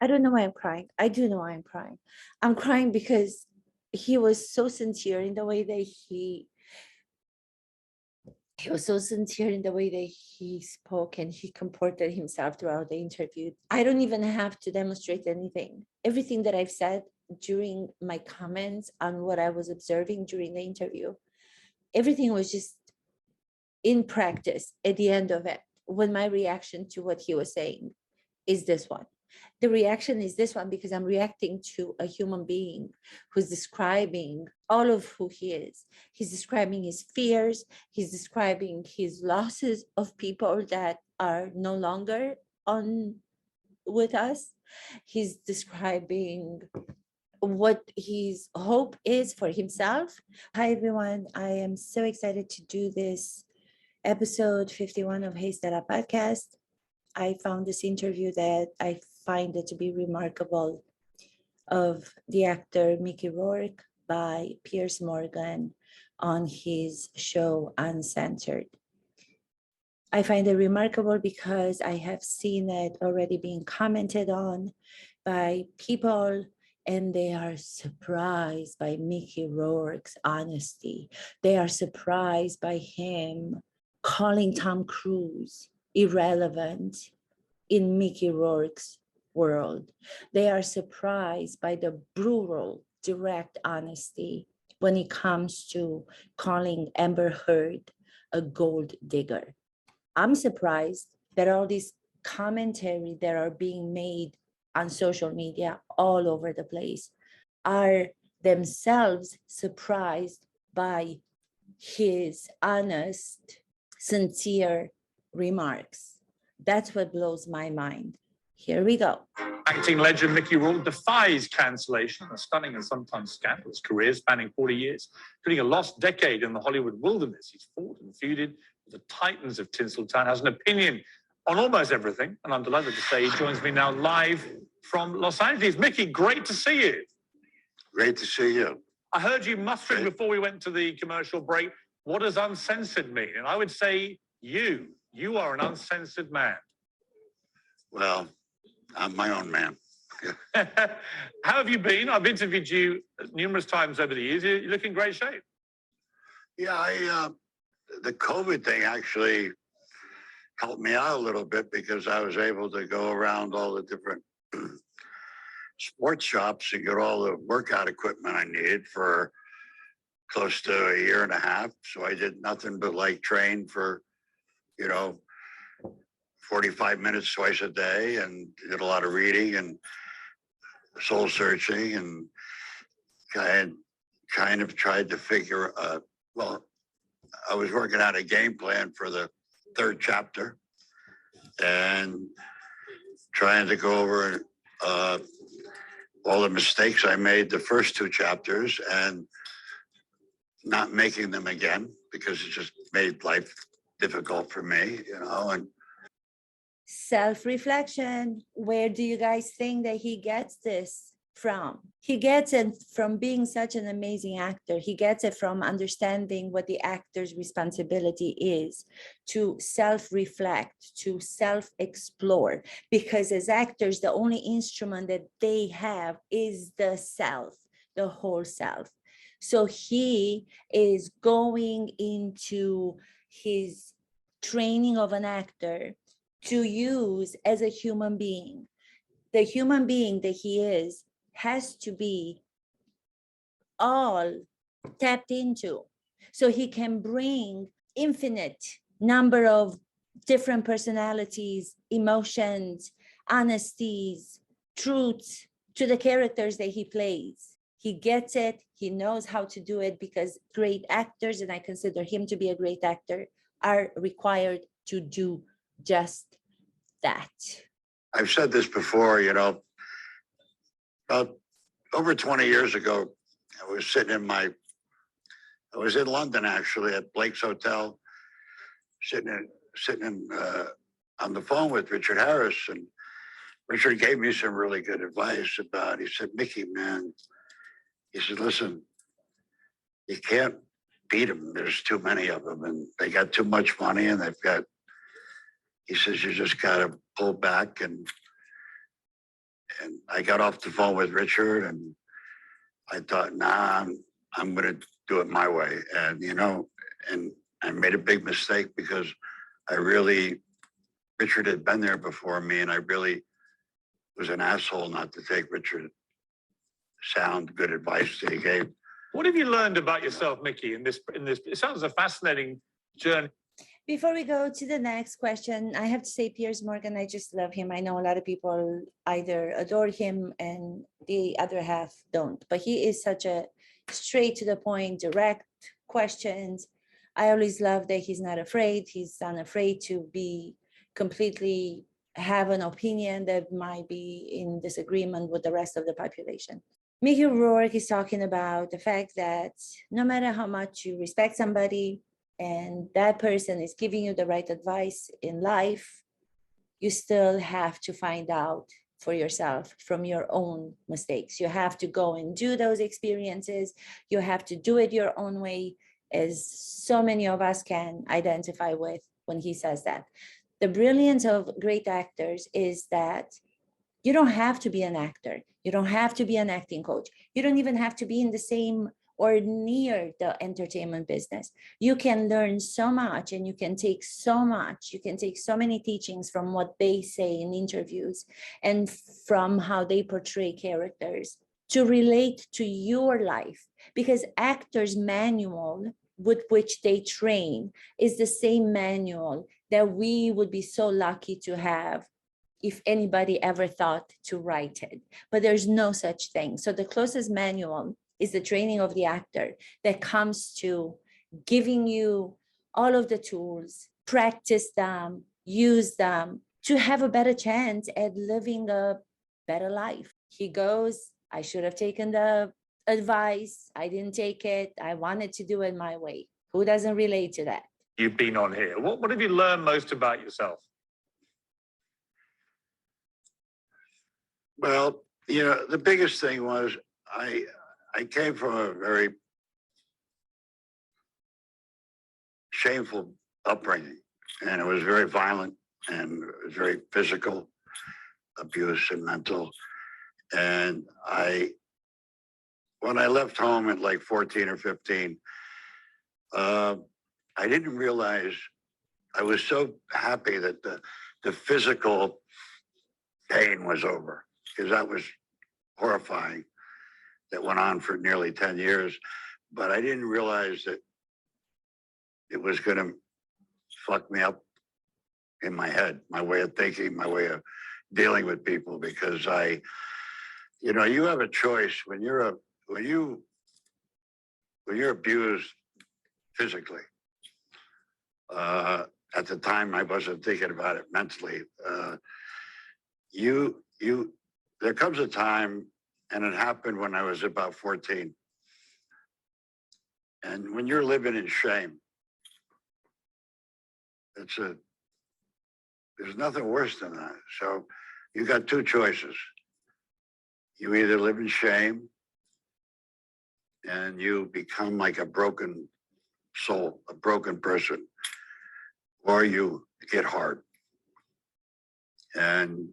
I don't know why I'm crying. I do know why I'm crying. I'm crying because he was so sincere in the way that he was so sincere in the way that he spoke and he comported himself throughout the interview. I don't even have to demonstrate anything. Everything that I've said during my comments on what I was observing during the interview, everything was just in practice at the end of it, when my reaction to what he was saying is this one. The reaction is this one because I'm reacting to a human being who's describing all of who he is. He's describing his fears. He's describing his losses of people that are no longer on with us. He's describing what his hope is for himself. Hi, everyone. I am so excited to do this episode 51 of Hey Stella podcast. I found this interview that I find it to be remarkable of the actor Mickey Rourke by Piers Morgan on his show Uncensored. I find it remarkable because I have seen it already being commented on by people, and they are surprised by Mickey Rourke's honesty. They are surprised by him calling Tom Cruise irrelevant in Mickey Rourke's world. They are surprised by the brutal, direct honesty when it comes to calling Amber Heard a gold digger. I'm surprised that all these commentary that are being made on social media all over the place are themselves surprised by his honest, sincere remarks. That's what blows my mind. Here we go. Acting legend Mickey Rourke defies cancellation, a stunning and sometimes scandalous career spanning 40 years, including a lost decade in the Hollywood wilderness. He's fought and feuded with the titans of Tinseltown, has an opinion on almost everything, and I'm delighted to say he joins me now live from Los Angeles. Mickey, great to see you. Great to see you. I heard you mustering before we went to the commercial break, what does uncensored mean? And I would say you are an uncensored man. Well, I'm my own man. How have you been? I've interviewed you numerous times over the years. You look in great shape. Yeah, the COVID thing actually helped me out a little bit because I was able to go around all the different sports shops and get all the workout equipment I needed for close to a year and a half. So I did nothing but train for, 45 minutes twice a day, and did a lot of reading and soul searching, and kind of tried to figure, I was working out a game plan for the third chapter and trying to go over all the mistakes I made the first two chapters and not making them again, because it just made life difficult for me, and Self-reflection. Where do you guys think that he gets this from? He gets it from being such an amazing actor. He gets it from understanding what the actor's responsibility is to self-reflect, to self-explore. Because as actors, the only instrument that they have is the self, the whole self. So he is going into his training of an actor to use as a human being. The human being that he is has to be all tapped into, so he can bring infinite number of different personalities, emotions, honesties, truths to the characters that he plays. He gets it. He knows how to do it, because great actors, and I consider him to be a great actor, are required to do just that. I've said this before, about over 20 years ago, I was in London actually at Blake's Hotel, sitting on the phone with Richard Harris, and Richard gave me some really good advice he said, Mickey, man, he said, listen, you can't beat them. There's too many of them, and they got too much money, and he says, you just got to pull back and I got off the phone with Richard, and I thought, nah, I'm going to do it my way. And, you know, and I made a big mistake because Richard had been there before me, and I really was an asshole not to take Richard sound, good advice that he gave. What have you learned about yourself, Mickey, in this? It sounds a fascinating journey. Before we go to the next question, I have to say Piers Morgan, I just love him. I know a lot of people either adore him and the other half don't, but he is such a straight to the point, direct questions. I always love that he's not afraid. He's unafraid to be completely have an opinion that might be in disagreement with the rest of the population. Mickey Rourke is talking about the fact that no matter how much you respect somebody, and that person is giving you the right advice in life, you still have to find out for yourself from your own mistakes. You have to go and do those experiences. You have to do it your own way, as so many of us can identify with when he says that. The brilliance of great actors is that you don't have to be an actor. You don't have to be an acting coach. You don't even have to be in the same or near the entertainment business. You can learn so much, and you can take so much. You can take so many teachings from what they say in interviews and from how they portray characters to relate to your life, because actors' manual with which they train is the same manual that we would be so lucky to have if anybody ever thought to write it. But there's no such thing. So the closest manual is the training of the actor that comes to giving you all of the tools, practice them, use them to have a better chance at living a better life. He goes, I should have taken the advice. I didn't take it. I wanted to do it my way. Who doesn't relate to that? You've been on here. What have you learned most about yourself? Well, you know, the biggest thing was I came from a very shameful upbringing, and it was very violent, and it was very physical abuse and mental. And when I left home at like 14 or 15, I didn't realize, I was so happy that the physical pain was over, because that was horrifying. That went on for nearly 10 years, but I didn't realize that it was going to fuck me up in my head, my way of thinking, my way of dealing with people, because you know, you have a choice when you're abused physically. At the time, I wasn't thinking about it mentally. There comes a time, and it happened when I was about 14. And when you're living in shame, there's nothing worse than that. So you got two choices. You either live in shame and you become like a broken soul, a broken person, or you get hard. And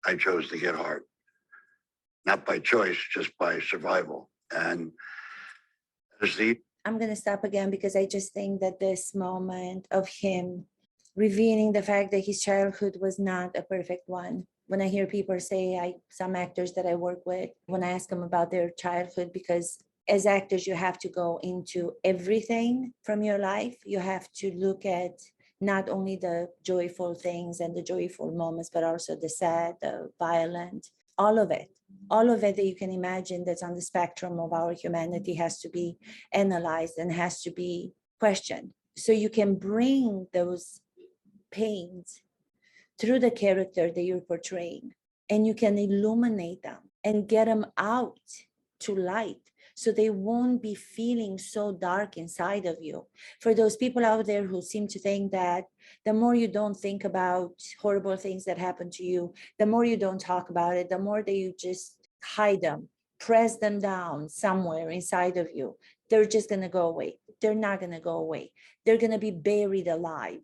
I chose to get hard. Not by choice, just by survival. And I'm going to stop again, because I just think that this moment of him revealing the fact that his childhood was not a perfect one. When I hear people say, some actors that I work with, when I ask them about their childhood, because as actors, you have to go into everything from your life. You have to look at not only the joyful things and the joyful moments, but also the sad, the violent, all of it that you can imagine that's on the spectrum of our humanity has to be analyzed and has to be questioned. So you can bring those pains through the character that you're portraying, and you can illuminate them and get them out to light, so they won't be feeling so dark inside of you. For those people out there who seem to think that the more you don't think about horrible things that happen to you, the more you don't talk about it, the more that you just hide them, press them down somewhere inside of you, they're just going to go away. They're not going to go away. They're going to be buried alive.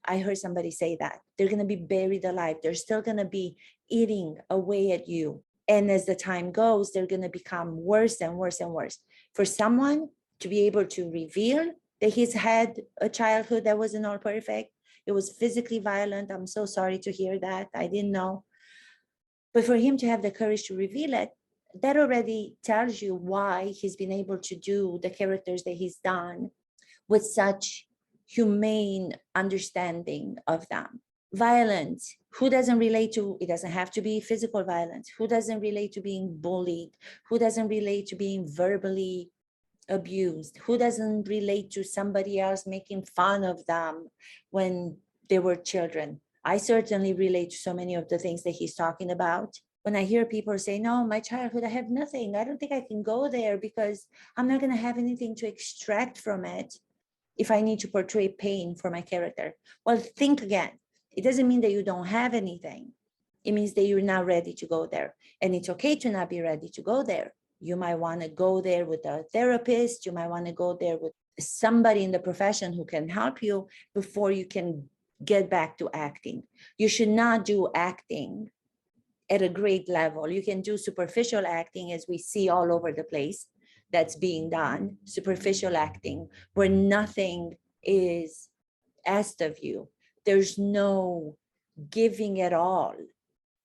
I heard somebody say that. They're going to be buried alive. They're still going to be eating away at you. And as the time goes, they're going to become worse and worse and worse. For someone to be able to reveal that he's had a childhood that wasn't all perfect, it was physically violent. I'm so sorry to hear that. I didn't know. But for him to have the courage to reveal it, that already tells you why he's been able to do the characters that he's done with such humane understanding of them. Violence, who doesn't relate to, it doesn't have to be physical violence. Who doesn't relate to being bullied? Who doesn't relate to being verbally abused? Who doesn't relate to somebody else making fun of them when they were children? I certainly relate to so many of the things that he's talking about. When I hear people say, no, my childhood, I have nothing. I don't think I can go there because I'm not going to have anything to extract from it if I need to portray pain for my character. Well, think again. It doesn't mean that you don't have anything. It means that you're not ready to go there. And it's okay to not be ready to go there. You might want to go there with a therapist. You might want to go there with somebody in the profession who can help you before you can get back to acting. You should not do acting at a great level. You can do superficial acting, as we see all over the place that's being done, superficial acting, where nothing is asked of you. There's no giving at all.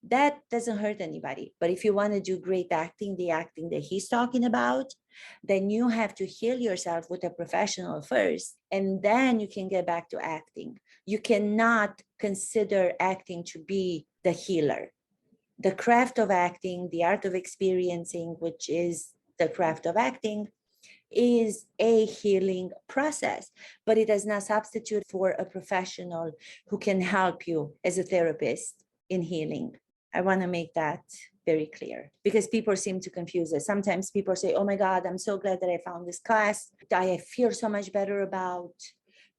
That doesn't hurt anybody. But if you want to do great acting, the acting that he's talking about, then you have to heal yourself with a professional first, and then you can get back to acting. You cannot consider acting to be the healer. The craft of acting, the art of experiencing, which is the craft of acting, is a healing process, but it does not substitute for a professional who can help you as a therapist in healing. I want to make that very clear because people seem to confuse it. Sometimes people say, oh my God, I'm so glad that I found this class. I feel so much better about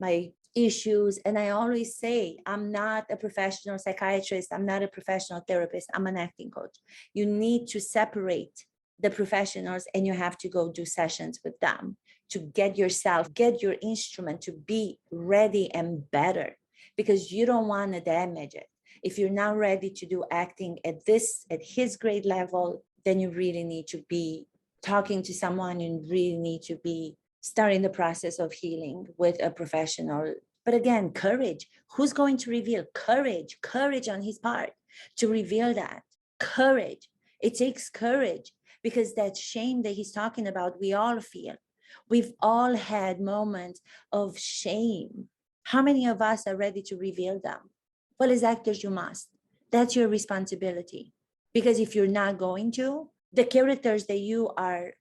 my issues. And I always say, I'm not a professional psychiatrist. I'm not a professional therapist. I'm an acting coach. You need to separate the professionals and you have to go do sessions with them to get your instrument to be ready and better, because you don't want to damage it. If you're not ready to do acting at his grade level, then you really need to be talking to someone. You really need to be starting the process of healing with a professional. But again, courage. Who's going to reveal? Courage on his part to reveal that. Courage. It takes courage, because that shame that he's talking about, we all feel. We've all had moments of shame. How many of us are ready to reveal them? Well, as actors, you must. That's your responsibility. Because if you're not going to, the characters that you are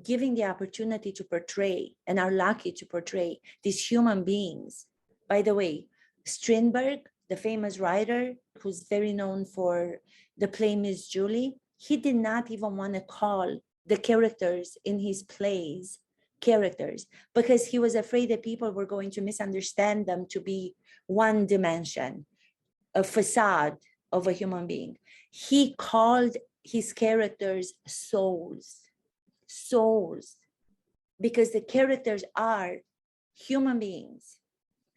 giving the opportunity to portray and are lucky to portray, these human beings. By the way, Strindberg, the famous writer who's very known for the play Miss Julie, he did not even want to call the characters in his plays characters because he was afraid that people were going to misunderstand them to be one dimension, a facade of a human being. He called his characters souls, because the characters are human beings.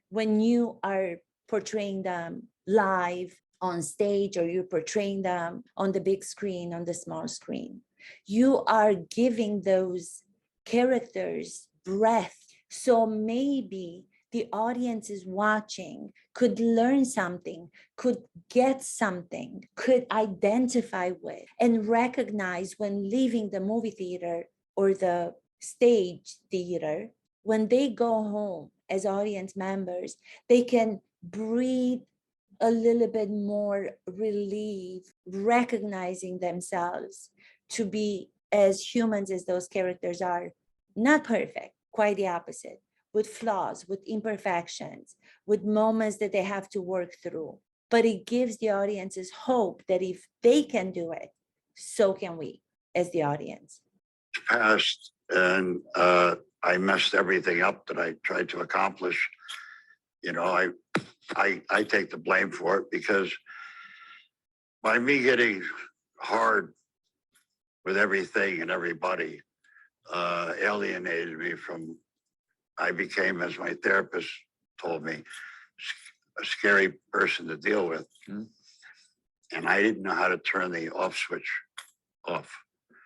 When you are portraying them live on stage, or you're portraying them on the big screen, on the small screen, you are giving those characters breath. So maybe the audience is watching, could learn something, could get something, could identify with and recognize when leaving the movie theater or the stage theater. When they go home as audience members, they can breathe a little bit more relief, recognizing themselves to be as humans as those characters are. Not perfect, quite the opposite, with flaws, with imperfections, with moments that they have to work through. But it gives the audiences hope that if they can do it, so can we as the audience. Passed, and I messed everything up that I tried to accomplish. You know, I take the blame for it, because by me getting hard with everything and everybody alienated me from, I became, as my therapist told me, a scary person to deal with. and I didn't know how to turn the off switch off.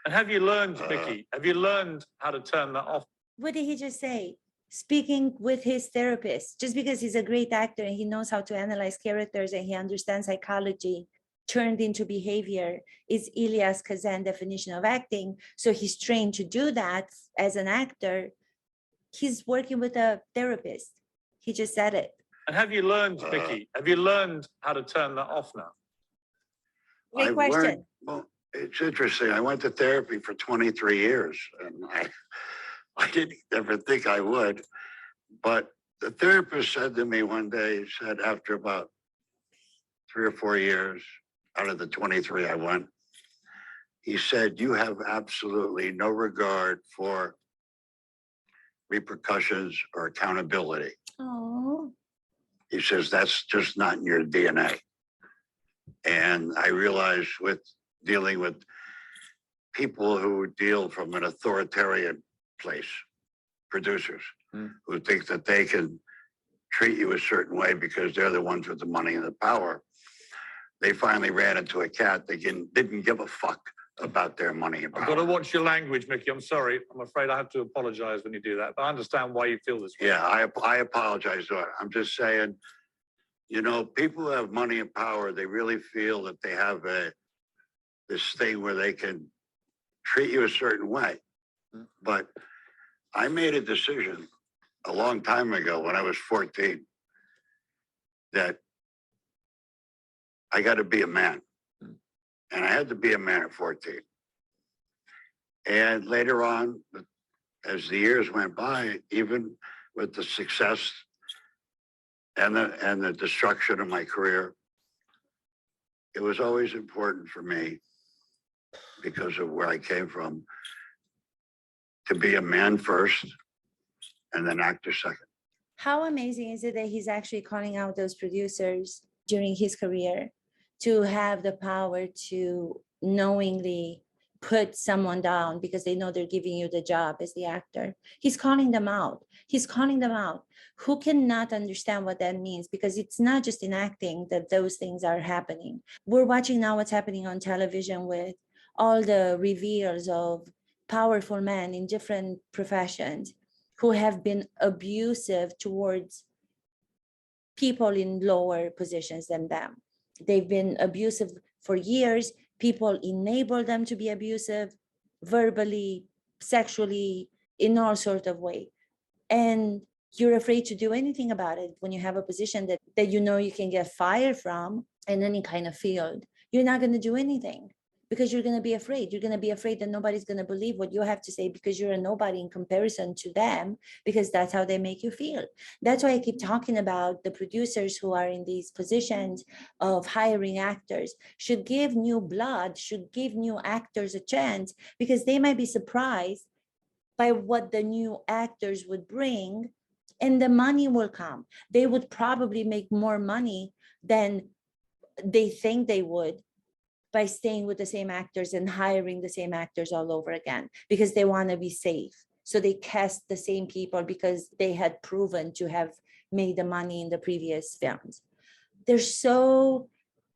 And have you learned, Mickey, have you learned how to turn that off? What did he just say? Speaking with his therapist, just because he's a great actor and he knows how to analyze characters and he understands psychology turned into behavior is Ilyas Kazan definition of acting. So he's trained to do that as an actor. He's working with a therapist. He just said it. And have you learned, Mickey, have you learned how to turn that off now? Great I've question. learned, well, it's interesting. I went to therapy for 23 years and I didn't ever think I would, but the therapist said to me one day, he said, after about 3 or 4 years out of the 23 I went, he said, you have absolutely no regard for repercussions or accountability. Oh, He says, that's just not in your DNA. And I realized with dealing with people who deal from an authoritarian place, producers, who think that they can treat you a certain way because they're the ones with the money and the power. They finally ran into a cat that didn't give a fuck about their money and power. I've got to watch your language, Mickey. I'm sorry. I'm afraid I have to apologize when you do that. But I understand why you feel this way. Yeah, I apologize. I'm just saying, you know, people who have money and power, they really feel that they have this thing where they can treat you a certain way. But I made a decision a long time ago when I was 14 that I got to be a man. And I had to be a man at 14. And later on, as the years went by, even with the success and the destruction of my career, it was always important for me, because of where I came from, to be a man first and then actor second. how amazing is it that he's actually calling out those producers during his career to have the power to knowingly put someone down because they know they're giving you the job as the actor. He's calling them out. He's calling them out. Who cannot understand what that means? Because it's not just in acting that those things are happening. We're watching now what's happening on television with all the reveals of powerful men in different professions who have been abusive towards people in lower positions than them. They've been abusive for years. People enable them to be abusive, verbally, sexually, in all sorts of ways. And you're afraid to do anything about it when you have a position that you know you can get fired from in any kind of field. You're not going to do anything because you're going to be afraid. You're going to be afraid that nobody's going to believe what you have to say because you're a nobody in comparison to them, because that's how they make you feel. That's why I keep talking about the producers who are in these positions of hiring actors should give new blood, should give new actors a chance, because they might be surprised by what the new actors would bring, and the money will come. They would probably make more money than they think they would by staying with the same actors and hiring the same actors all over again, because they want to be safe. So they cast the same people because they had proven to have made the money in the previous films. They're so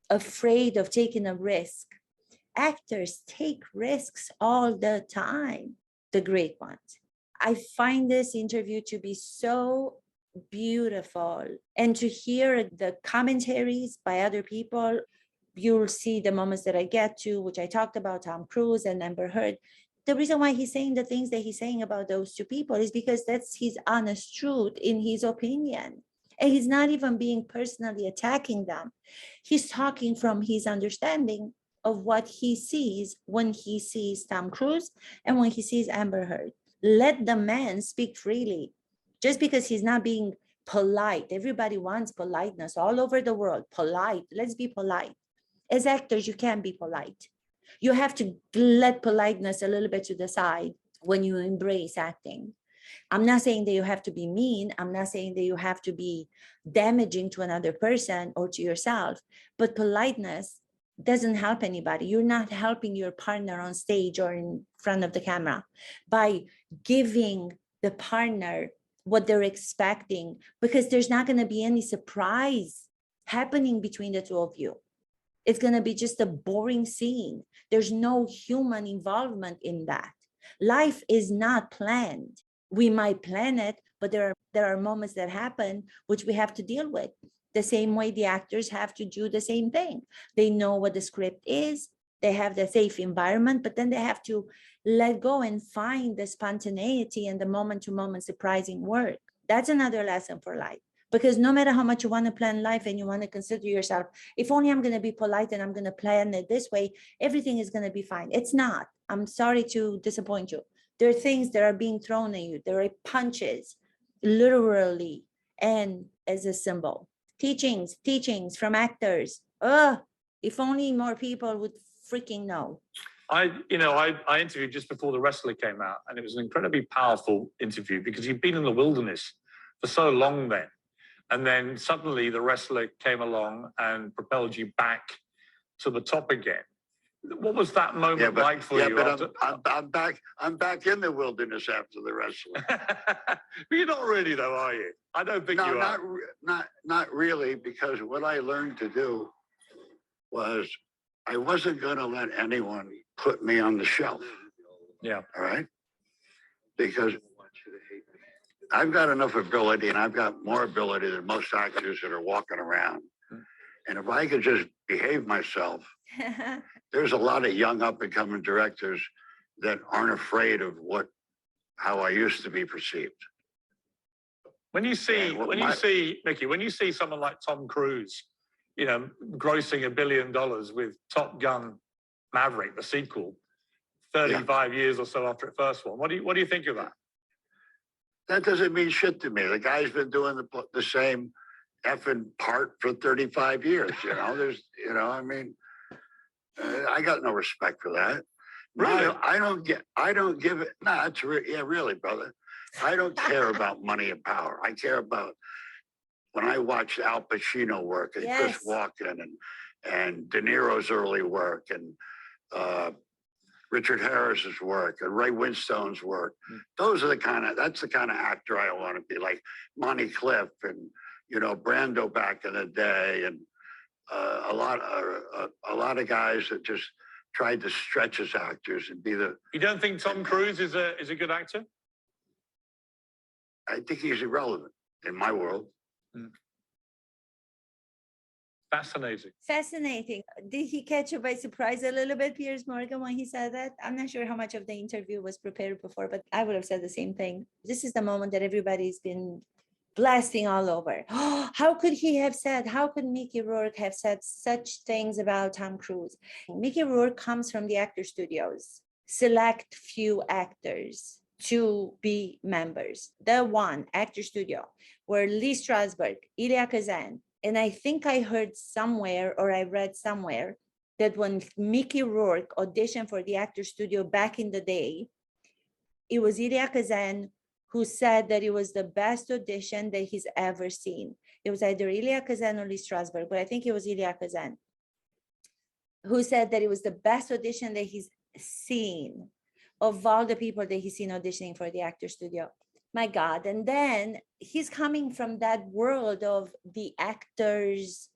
afraid of taking a risk. Actors take risks all the time, the great ones. I find this interview to be so beautiful, and to hear the commentaries by other people. You'll see the moments that I get to, which I talked about, Tom Cruise and Amber Heard. The reason why he's saying the things that he's saying about those two people is because that's his honest truth in his opinion. And he's not even being personally attacking them. He's talking from his understanding of what he sees when he sees Tom Cruise and when he sees Amber Heard. Let the man speak freely. Just because he's not being polite. Everybody wants politeness all over the world. Polite. Let's be polite. As actors, you can't be polite. You have to let politeness a little bit to the side when you embrace acting. I'm not saying that you have to be mean. I'm not saying that you have to be damaging to another person or to yourself, but politeness doesn't help anybody. You're not helping your partner on stage or in front of the camera by giving the partner what they're expecting, because there's not going to be any surprise happening between the two of you. It's going to be just a boring scene. There's no human involvement in that. Life is not planned. We might plan it, but there are moments that happen which we have to deal with. The same way the actors have to do the same thing. They know what the script is. They have the safe environment, but then they have to let go and find the spontaneity and the moment-to-moment surprising work. That's another lesson for life. Because no matter how much you want to plan life and you want to consider yourself, if only I'm going to be polite and I'm going to plan it this way, everything is going to be fine. It's not. I'm sorry to disappoint you. There are things that are being thrown at you. There are punches, literally, and as a symbol. Teachings from actors. If only more people would freaking know. I interviewed just before the wrestler came out, and it was an incredibly powerful interview because he'd been in the wilderness for so long then. And then suddenly the wrestler came along and propelled you back to the top again. What was that moment like for you? But I'm back in the wilderness after the wrestler. But you're not really, though, are you? I don't think you are. Not really, because what I learned to do was I wasn't going to let anyone put me on the shelf. Yeah. All right. Because I've got enough ability, and I've got more ability than most actors that are walking around. And if I could just behave myself, there's a lot of young up and coming directors that aren't afraid of how I used to be perceived. When you see Mickey, when you see someone like Tom Cruise, grossing $1 billion with Top Gun Maverick, the sequel, 35 years or so after the first one, what do you think of that? That doesn't mean shit to me. The guy's been doing the same effing part for 35 years. I got no respect for that. Really? I don't give it. No, it's really, brother. I don't care about money and power. I care about when I watched Al Pacino work and Chris Walken and De Niro's early work and Richard Harris's work and Ray Winstone's work. That's the kind of actor I want to be, like Monty Cliff and Brando back in the day, and a lot of guys that just tried to stretch as actors and be the. You don't think Tom Cruise is a good actor? I think he's irrelevant in my world. Fascinating. Did he catch you by surprise a little bit, Piers Morgan, when he said that? I'm not sure how much of the interview was prepared before, but I would have said the same thing. This is the moment that everybody's been blasting all over. How could Mickey Rourke have said such things about Tom Cruise? Mickey Rourke comes from the actor studios, select few actors to be members. The one actor studio were Lee Strasberg, Elia Kazan, and I think I heard somewhere or I read somewhere that when Mickey Rourke auditioned for the actor studio back in the day, it was Elia Kazan who said that it was the best audition that he's ever seen. It was either Elia Kazan or Lee Strasberg, but I think it was Elia Kazan who said that it was the best audition that he's seen of all the people that he's seen auditioning for the actor studio. My God. And then he's coming from that world of the actors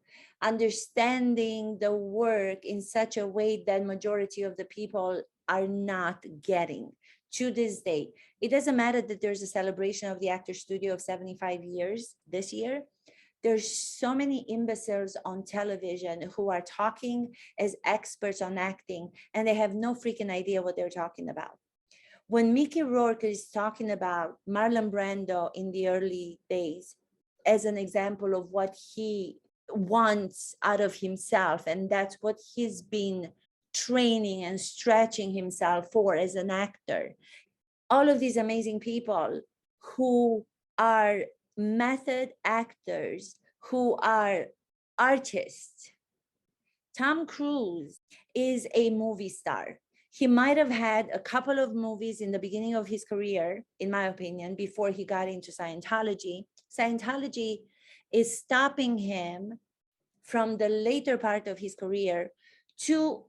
understanding the work in such a way that majority of the people are not getting to this day. It doesn't matter that there's a celebration of the actor studio of 75 years this year. There's so many imbeciles on television who are talking as experts on acting, and they have no freaking idea what they're talking about. When Mickey Rourke is talking about Marlon Brando in the early days as an example of what he wants out of himself, and that's what he's been training and stretching himself for as an actor. All of these amazing people who are method actors, who are artists. Tom Cruise is a movie star. He might have had a couple of movies in the beginning of his career, in my opinion, before he got into Scientology. Scientology is stopping him from the later part of his career to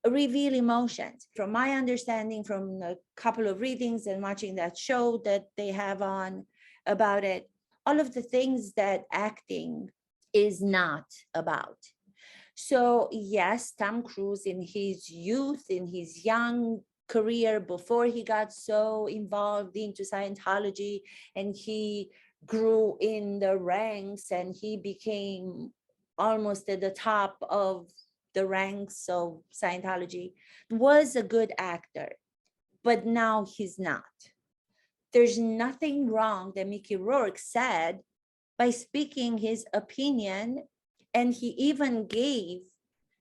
reveal emotions. From my understanding, from a couple of readings and watching that show that they have on about it, all of the things that acting is not about. So yes, Tom Cruise in his youth, in his young career, before he got so involved into Scientology and he grew in the ranks and he became almost at the top of the ranks of Scientology, was a good actor, but now he's not. There's nothing wrong that Mickey Rourke said by speaking his opinion, and he even gave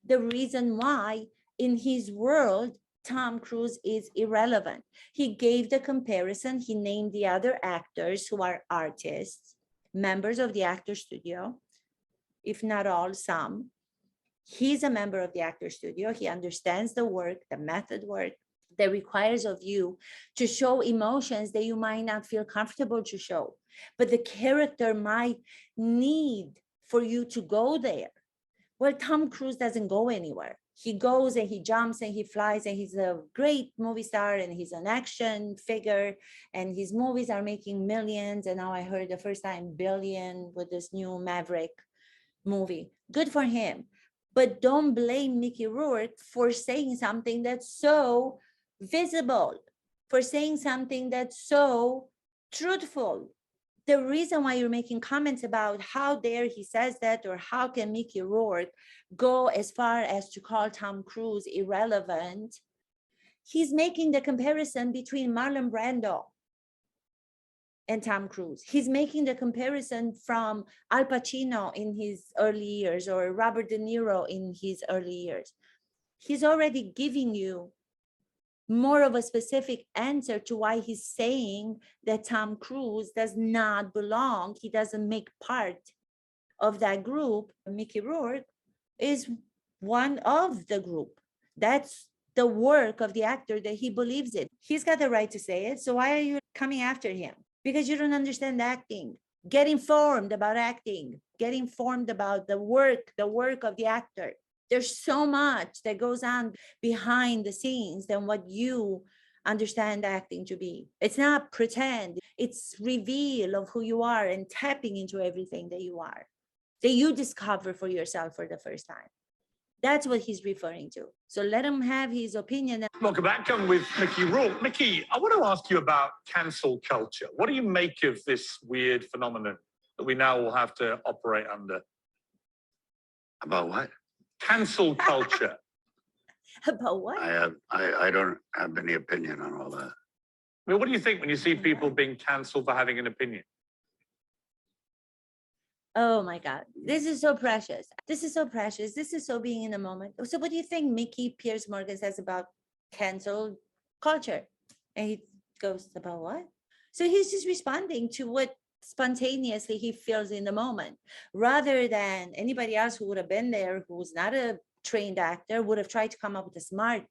the reason why in his world Tom Cruise is irrelevant. He gave the comparison, he named the other actors who are artists, members of the actor studio, if not all, some. He's a member of the actor studio. He understands the work, the method work that requires of you to show emotions that you might not feel comfortable to show, but the character might need for you to go there. Well, Tom Cruise doesn't go anywhere. He goes and he jumps and he flies and he's a great movie star and he's an action figure and his movies are making millions. And now I heard the first time billion with this new Maverick movie. Good for him. But don't blame Mickey Rourke for saying something that's so visible, for saying something that's so truthful. The reason why you're making comments about how dare he says that, or how can Mickey Rourke go as far as to call Tom Cruise irrelevant, he's making the comparison between Marlon Brando and Tom Cruise. He's making the comparison from Al Pacino in his early years or Robert De Niro in his early years. He's already giving you more of a specific answer to why he's saying that Tom Cruise does not belong. He doesn't make part of that group. Mickey Rourke is one of the group. That's the work of the actor that he believes in. He's got the right to say it. So why are you coming after him? Because you don't understand acting. Get informed about acting. Get informed about the work of the actor. There's so much that goes on behind the scenes than what you understand acting to be. It's not pretend. It's reveal of who you are and tapping into everything that you are, that you discover for yourself for the first time. That's what he's referring to. So let him have his opinion. Welcome back. I'm with Mickey Rourke. Mickey, I want to ask you about cancel culture. What do you make of this weird phenomenon that we now will have to operate under? About what? Cancel culture. About what? I don't have any opinion on all that. I mean, what do you think when you see people being cancelled for having an opinion? Oh my God, this is so precious. This is so precious. This is so being in the moment. So what do you think Mickey Piers Morgan says about cancel culture? And he goes, about what? So he's just responding to what spontaneously he feels in the moment, rather than anybody else who would have been there, who's not a trained actor, would have tried to come up with a smart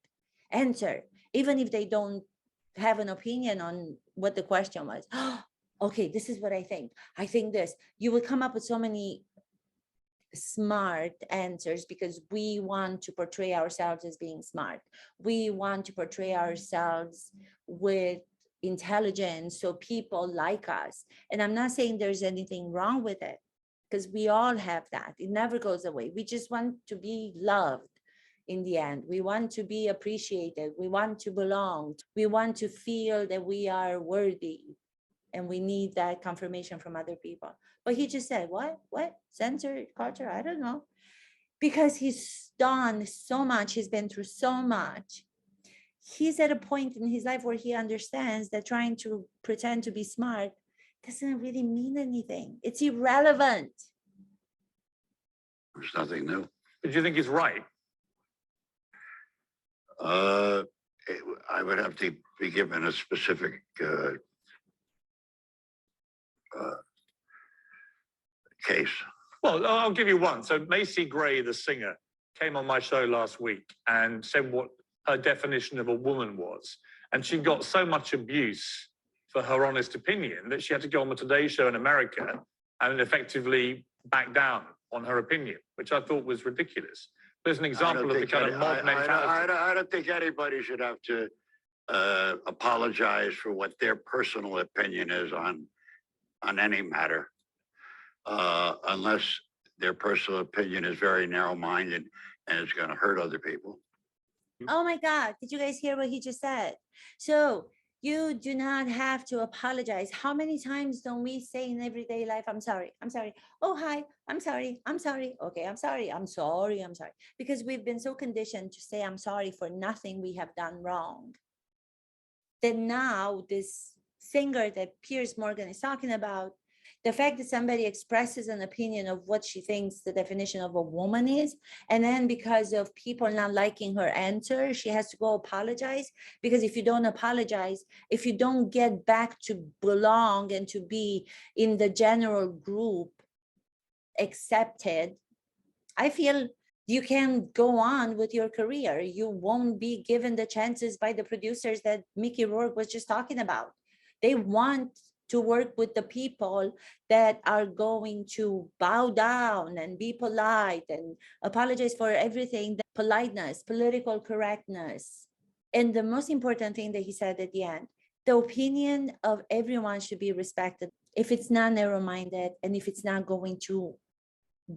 answer, even if they don't have an opinion on what the question was. Okay, this is what I think. I think this. You will come up with so many smart answers because we want to portray ourselves as being smart. We want to portray ourselves with intelligence so people like us. And I'm not saying there's anything wrong with it, because we all have that. It never goes away. We just want to be loved in the end. We want to be appreciated. We want to belong. We want to feel that we are worthy. And we need that confirmation from other people. But he just said, what? Censored culture? I don't know. Because he's done so much. He's been through so much. He's at a point in his life where he understands that trying to pretend to be smart doesn't really mean anything. It's irrelevant. There's nothing new. Do you think he's right? I would have to be given a specific case. Well, I'll give you one. So Macy Gray, the singer, came on my show last week and said what her definition of a woman was. And she got so much abuse for her honest opinion that she had to go on the Today Show in America and effectively back down on her opinion, which I thought was ridiculous. There's an example of the kind of mob mentality. I don't think anybody should have to apologize for what their personal opinion is on any matter, unless their personal opinion is very narrow-minded and it's going to hurt other people. Oh my God, did you guys hear what he just said? So you do not have to apologize. How many times don't we say in everyday life, I'm sorry, I'm sorry. Oh, hi, I'm sorry, I'm sorry. Okay, I'm sorry, I'm sorry, I'm sorry. Because we've been so conditioned to say, I'm sorry for nothing we have done wrong. Then now this finger that Piers Morgan is talking about, the fact that somebody expresses an opinion of what she thinks the definition of a woman is, and then because of people not liking her answer, she has to go apologize. Because if you don't apologize, if you don't get back to belong and to be in the general group accepted, I feel you can go on with your career. You won't be given the chances by the producers that Mickey Rourke was just talking about. They want to work with the people that are going to bow down and be polite and apologize for everything, the politeness, political correctness. And the most important thing that he said at the end, the opinion of everyone should be respected if it's not narrow-minded and if it's not going to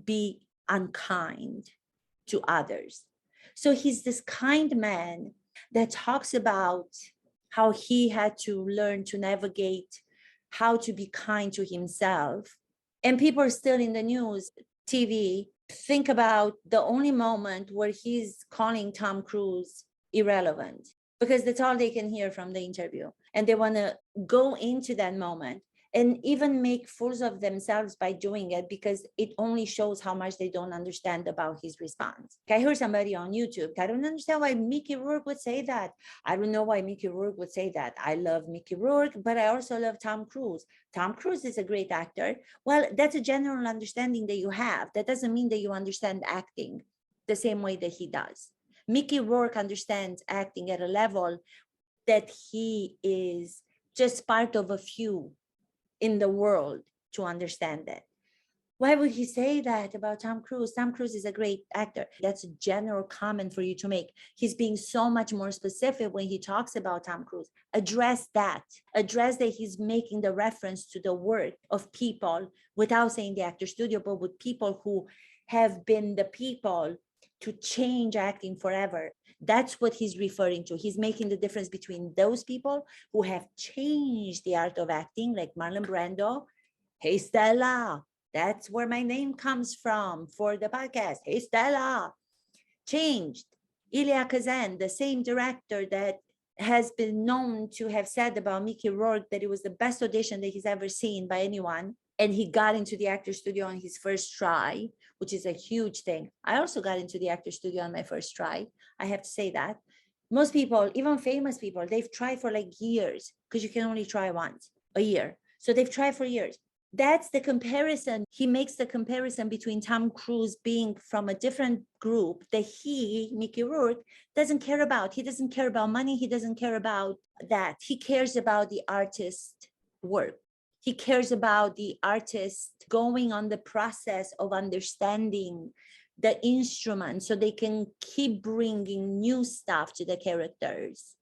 be unkind to others. So he's this kind man that talks about how he had to learn to navigate how to be kind to himself. And people are still in the news, TV, think about the only moment where he's calling Tom Cruise irrelevant, because that's all they can hear from the interview. And they want to go into that moment and even make fools of themselves by doing it, because it only shows how much they don't understand about his response. I heard somebody on YouTube, I don't understand why Mickey Rourke would say that. I don't know why Mickey Rourke would say that. I love Mickey Rourke, but I also love Tom Cruise. Tom Cruise is a great actor. Well, that's a general understanding that you have. That doesn't mean that you understand acting the same way that he does. Mickey Rourke understands acting at a level that he is just part of a few in the world to understand it. Why would he say that about Tom Cruise? Tom Cruise is a great actor. That's a general comment for you to make. He's being so much more specific when he talks about Tom Cruise. Address that. Address that he's making the reference to the work of people without saying the actor studio, but with people who have been the people to change acting forever. That's what he's referring to. He's making the difference between those people who have changed the art of acting, like Marlon Brando. Hey, Stella, that's where my name comes from for the podcast. Hey, Stella, changed. Elia Kazan, the same director that has been known to have said about Mickey Rourke that it was the best audition that he's ever seen by anyone. And he got into the actor studio on his first try, which is a huge thing. I also got into the actor studio on my first try. I have to say that. Most people, even famous people, they've tried for like years, because you can only try once a year. So they've tried for years. That's the comparison. He makes the comparison between Tom Cruise being from a different group that he, Mickey Rourke, doesn't care about. He doesn't care about money. He doesn't care about that. He cares about the artist work. He cares about the artist going on the process of understanding the instrument so they can keep bringing new stuff to the characters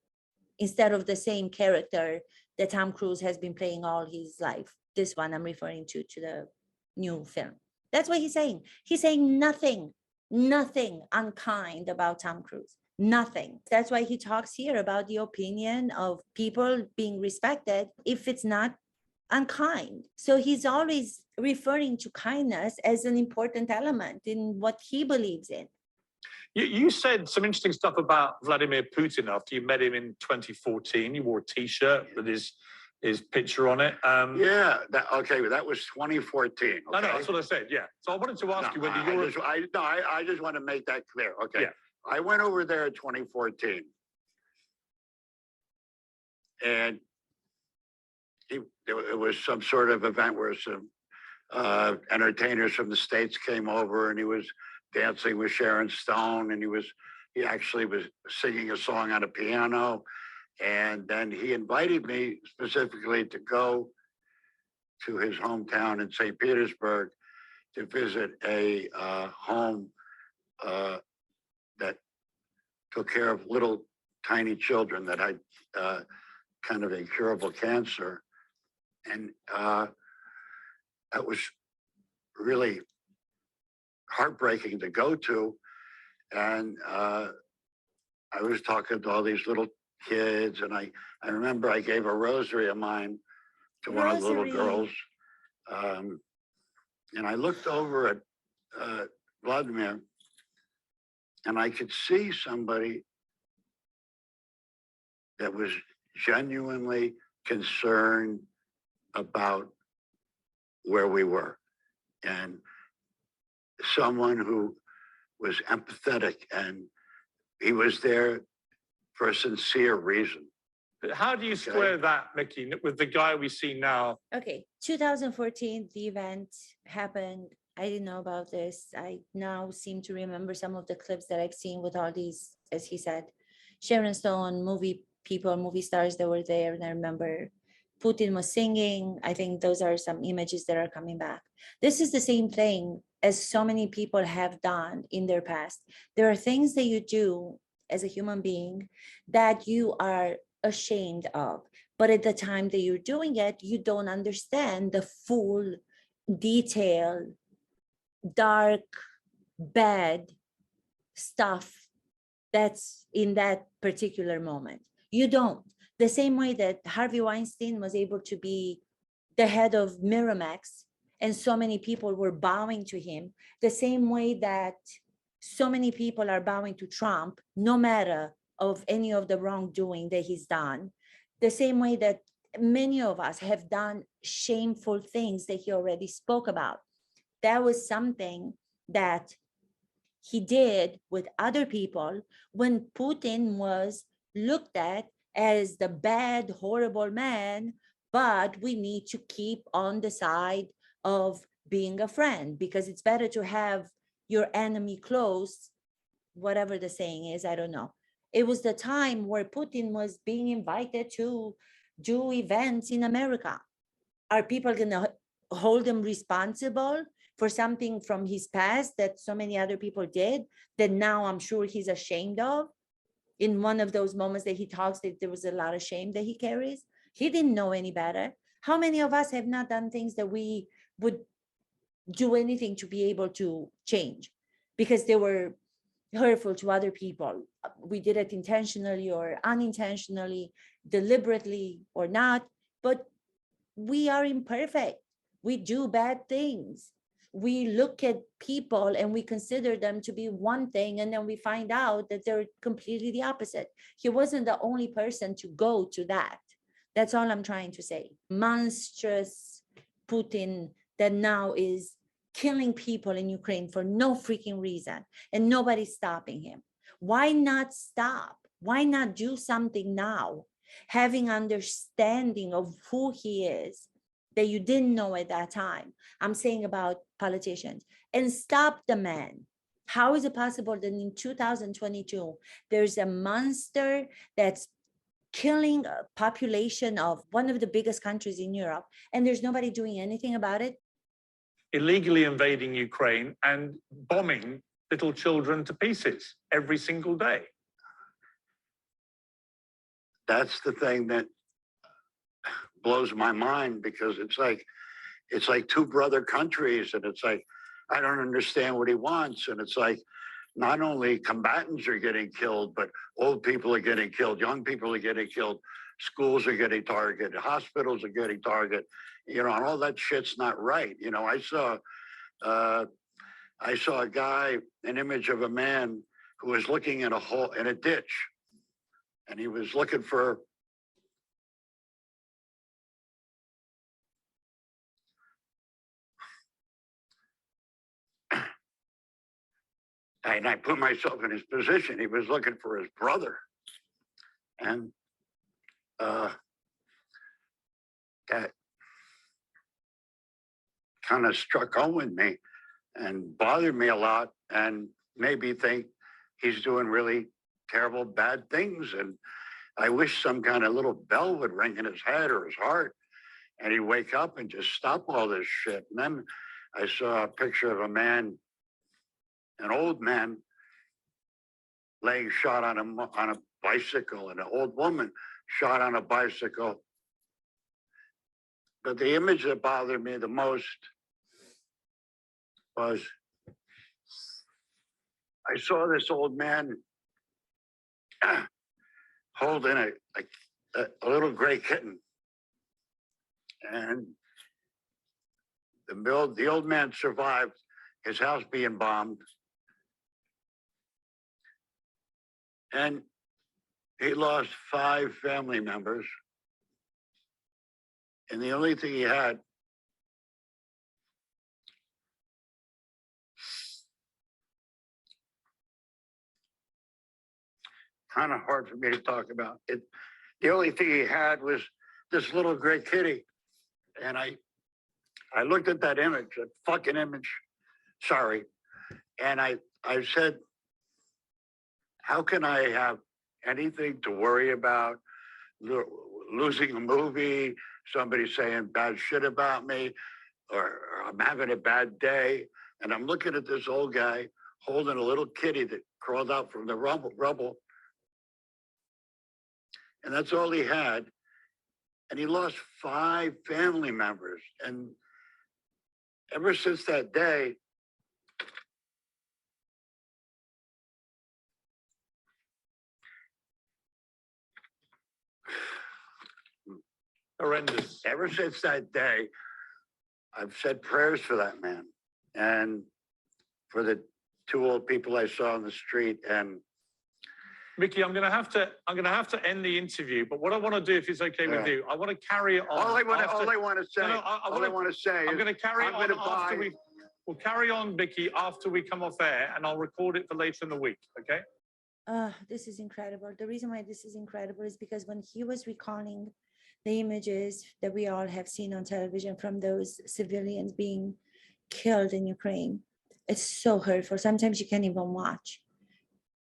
instead of the same character that Tom Cruise has been playing all his life. This one I'm referring to the new film. That's what he's saying. He's saying nothing unkind about Tom Cruise. Nothing. That's why he talks here about the opinion of people being respected if it's not unkind. So he's always referring to kindness as an important element in what he believes in. You said some interesting stuff about Vladimir Putin after you met him in 2014. You wore a T-shirt with his picture on it. Yeah, that was 2014. Okay? No, that's what I said. Yeah. So I wanted to ask you whether you're. I just want to make that clear. Okay. Yeah. I went over there in 2014, and it was some sort of event where some entertainers from the States came over, and he was dancing with Sharon Stone, and he actually was singing a song on a piano. And then he invited me specifically to go to his hometown in St. Petersburg to visit a home that took care of little tiny children that had kind of incurable cancer. And that was really heartbreaking to go to. And I was talking to all these little kids, and I remember I gave a rosary of mine to one of the little girls. And I looked over at Vladimir, and I could see somebody that was genuinely concerned about where we were, and someone who was empathetic, and he was there for a sincere reason. But how do you square that, Mickey, with the guy we see now? Okay, 2014, the event happened. I didn't know about this. I now seem to remember some of the clips that I've seen with all these, as he said, Sharon Stone, movie people, movie stars that were there. And I remember Putin was singing. I think those are some images that are coming back. This is the same thing as so many people have done in their past. There are things that you do as a human being that you are ashamed of. But at the time that you're doing it, you don't understand the full detail, dark, bad stuff that's in that particular moment. You don't. The same way that Harvey Weinstein was able to be the head of Miramax and so many people were bowing to him, the same way that so many people are bowing to Trump, no matter of any of the wrongdoing that he's done, the same way that many of us have done shameful things that he already spoke about. That was something that he did with other people when Putin was looked at as the bad, horrible man, but we need to keep on the side of being a friend because it's better to have your enemy close, whatever the saying is, I don't know. It was the time where Putin was being invited to do events in America. Are people going to hold him responsible for something from his past that so many other people did that now I'm sure he's ashamed of? In one of those moments that he talks, that there was a lot of shame that he carries. He didn't know any better. How many of us have not done things that we would do anything to be able to change because they were hurtful to other people? We did it intentionally or unintentionally, deliberately or not, but we are imperfect. We do bad things. We look at people and we consider them to be one thing, and then we find out that they're completely the opposite. He wasn't the only person to go to that. That's all I'm trying to say. Monstrous Putin that now is killing people in Ukraine for no freaking reason, and nobody's stopping him. Why not stop? Why not do something now? Having understanding of who he is that you didn't know at that time. I'm saying about politicians, and stop the man. How is it possible that in 2022, there's a monster that's killing a population of one of the biggest countries in Europe, and there's nobody doing anything about it? Illegally invading Ukraine and bombing little children to pieces every single day. That's the thing that blows my mind, because it's like two brother countries, and it's like, I don't understand what he wants. And it's like, not only combatants are getting killed, but old people are getting killed, young people are getting killed, schools are getting targeted, hospitals are getting targeted, you know, and all that shit's not right. You know, I saw a guy, an image of a man who was looking in a hole, in a ditch, and he was looking for and I put myself in his position. He was looking for his brother. And that kind of struck home with me and bothered me a lot, and made me think he's doing really terrible, bad things. And I wish some kind of little bell would ring in his head or his heart, and he'd wake up and just stop all this shit. And then I saw a picture of a man, an old man, laying shot on a bicycle, and an old woman shot on a bicycle. But the image that bothered me the most was I saw this old man holding a little gray kitten. And the old man survived his house being bombed. And he lost 5 family members. And the only thing he had kind of hard for me to talk about. The only thing he had was this little gray kitty. And I looked at that image, that fucking image, sorry. And I said, how can I have anything to worry about? Losing a movie, somebody saying bad shit about me, or I'm having a bad day. And I'm looking at this old guy holding a little kitty that crawled out from the rubble. And that's all he had. And he lost 5 family members. And ever since that day, Horrendous. ever since that day, I've said prayers for that man and for the 2 old people I saw on the street. And Mickey, I'm gonna have to end the interview, but what I want to do, if it's okay with you, I want to carry on. all I want to say, I'm going to carry I'm on gonna after buy- we'll carry on, Mickey, after we come off air, and I'll record it for later in the week. Okay? This is incredible. The reason why this is incredible is because when he was recalling the images that we all have seen on television from those civilians being killed in Ukraine, it's so hurtful. Sometimes you can't even watch.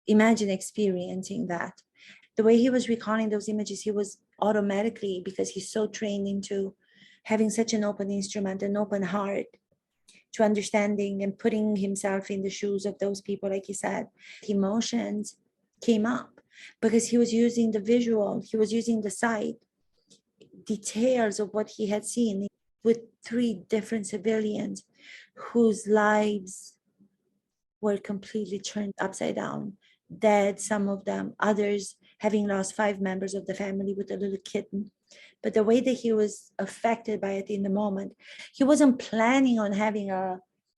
Imagine experiencing that. The way he was recalling those images, he was automatically, because he's so trained into having such an open instrument, an open heart to understanding and putting himself in the shoes of those people, like he said, emotions came up because he was using the visual, he was using the sight, details of what he had seen with 3 different civilians whose lives were completely turned upside down, dead, some of them, others having lost 5 members of the family with a little kitten. But the way that he was affected by it in the moment, he wasn't planning on having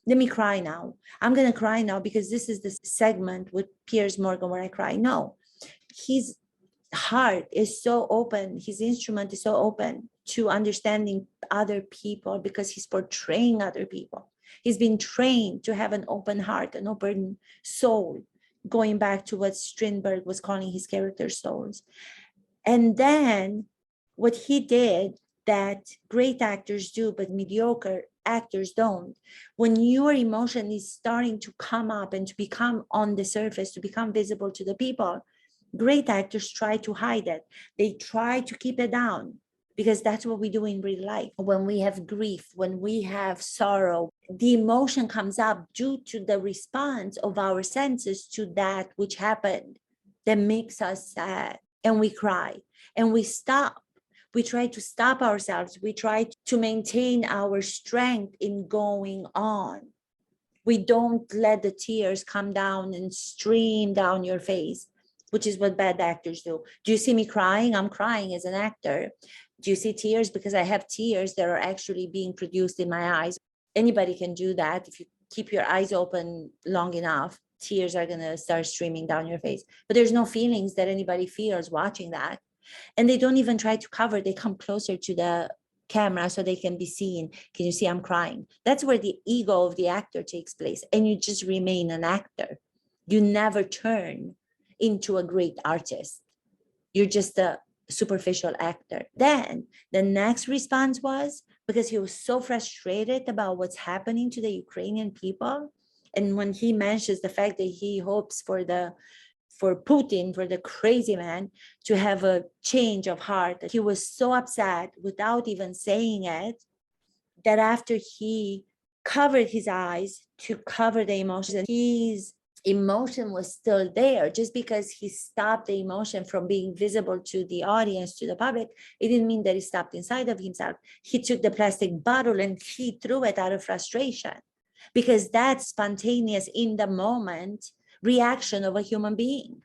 let me cry now. I'm going to cry now because this is the segment with Piers Morgan where I cry. No, his heart is so open. His instrument is so open to understanding other people because he's portraying other people. He's been trained to have an open heart, an open soul, going back to what Strindberg was calling his character souls. And then what he did that great actors do, but mediocre actors don't. When your emotion is starting to come up and to become on the surface, to become visible to the people, great actors try to hide it. They try to keep it down because that's what we do in real life. When we have grief, when we have sorrow, the emotion comes up due to the response of our senses to that which happened that makes us sad. And we cry and we stop. We try to stop ourselves. We try to maintain our strength in going on. We don't let the tears come down and stream down your face, which is what bad actors do. Do you see me crying? I'm crying as an actor. Do you see tears? Because I have tears that are actually being produced in my eyes. Anybody can do that. If you keep your eyes open long enough, tears are going to start streaming down your face. But there's no feelings that anybody feels watching that. And they don't even try to cover. They come closer to the camera so they can be seen. Can you see I'm crying? That's where the ego of the actor takes place. And you just remain an actor. You never turn into a great artist. You're just a superficial actor. Then the next response was, because he was so frustrated about what's happening to the Ukrainian people. And when he mentions the fact that he hopes for Putin, for the crazy man, to have a change of heart, he was so upset without even saying it, that after he covered his eyes to cover the emotions, his emotion was still there. Just because he stopped the emotion from being visible to the audience, to the public, it didn't mean that he stopped inside of himself. He took the plastic bottle and he threw it out of frustration, because that's spontaneous in the moment reaction of a human being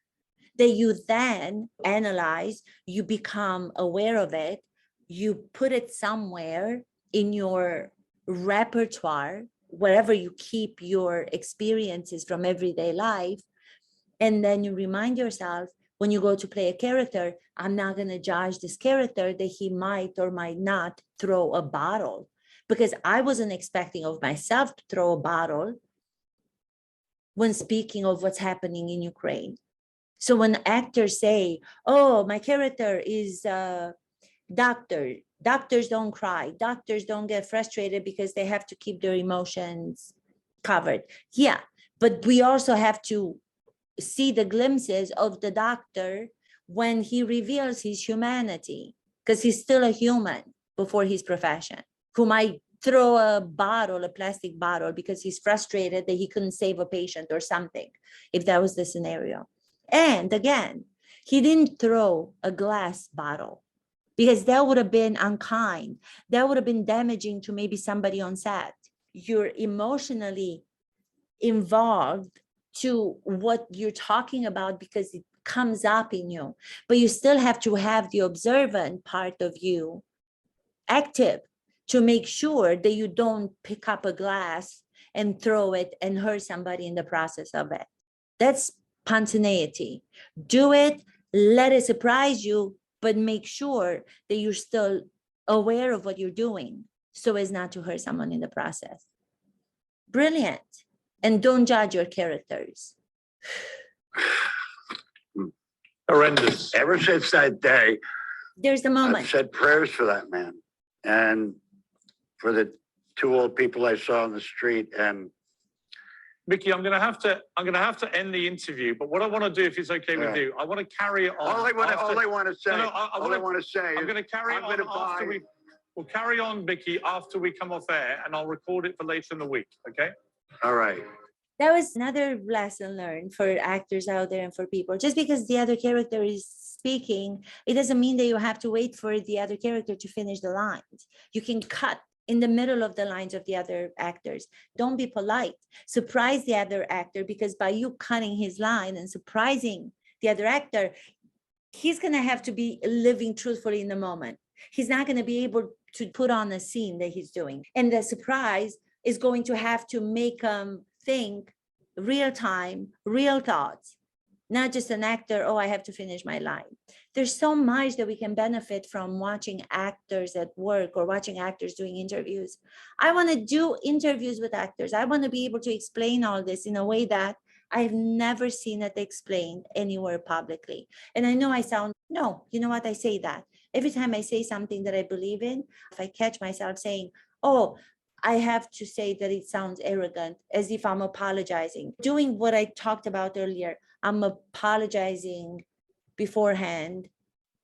that you then analyze, you become aware of it, you put it somewhere in your repertoire, wherever you keep your experiences from everyday life. And then you remind yourself, when you go to play a character, I'm not going to judge this character that he might or might not throw a bottle, because I wasn't expecting of myself to throw a bottle when speaking of what's happening in Ukraine. So when actors say, oh, my character is a doctor, doctors don't cry, doctors don't get frustrated because they have to keep their emotions covered. Yeah, but we also have to see the glimpses of the doctor when he reveals his humanity, because he's still a human before his profession, who might throw a bottle, a plastic bottle, because he's frustrated that he couldn't save a patient or something, if that was the scenario. And again, he didn't throw a glass bottle, because that would have been unkind. That would have been damaging to maybe somebody on set. You're emotionally involved to what you're talking about because it comes up in you, but you still have to have the observant part of you active to make sure that you don't pick up a glass and throw it and hurt somebody in the process of it. That's spontaneity. Do it, let it surprise you, but make sure that you're still aware of what you're doing so as not to hurt someone in the process. Brilliant. And don't judge your characters. Horrendous. Ever since that day, There's the moment. I've said prayers for that man and for the two old people I saw on the street. And Mickey, I'm gonna have to end the interview. But what I want to do, if it's okay with you, I want to carry it on. all I want to say, I'm going to carry it on after we'll carry on, Mickey, after we come off air, and I'll record it for later in the week. Okay. All right. That was another lesson learned for actors out there and for people. Just because the other character is speaking, it doesn't mean that you have to wait for the other character to finish the lines. You can cut in the middle of the lines of the other actors. Don't be polite. Surprise the other actor, because by you cutting his line and surprising the other actor, he's going to have to be living truthfully in the moment. He's not going to be able to put on a scene that he's doing. And the surprise is going to have to make him think real time, real thoughts, not just an actor, oh, I have to finish my line. There's so much that we can benefit from watching actors at work or watching actors doing interviews. I want to do interviews with actors. I want to be able to explain all this in a way that I've never seen it explained anywhere publicly. And I know I sound, no, you know what, I say that. Every time I say something that I believe in, if I catch myself saying, oh, I have to say that it sounds arrogant, as if I'm apologizing. Doing what I talked about earlier, I'm apologizing beforehand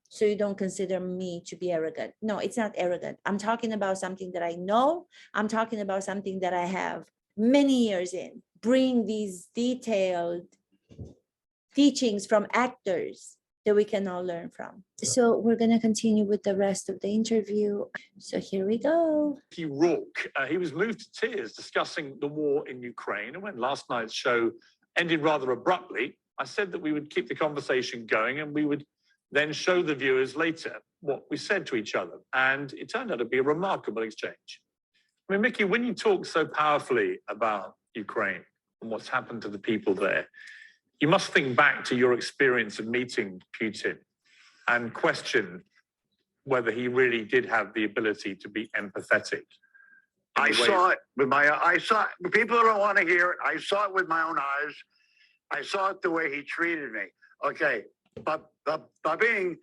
so you don't consider me to be arrogant. No, it's not arrogant. I'm talking about something that I know. I'm talking about something that I have many years in. Bring these detailed teachings from actors that we can all learn from. So we're going to continue with the rest of the interview. So here we go. Mickey Rourke, he was moved to tears discussing the war in Ukraine. And when last night's show ended rather abruptly, I said that we would keep the conversation going and we would then show the viewers later what we said to each other. And it turned out to be a remarkable exchange. I mean, Mickey, when you talk so powerfully about Ukraine and what's happened to the people there, you must think back to your experience of meeting Putin and question whether he really did have the ability to be empathetic. I saw it with my eyes. People don't want to hear it. I saw it with my own eyes. I saw it the way he treated me. Okay, but being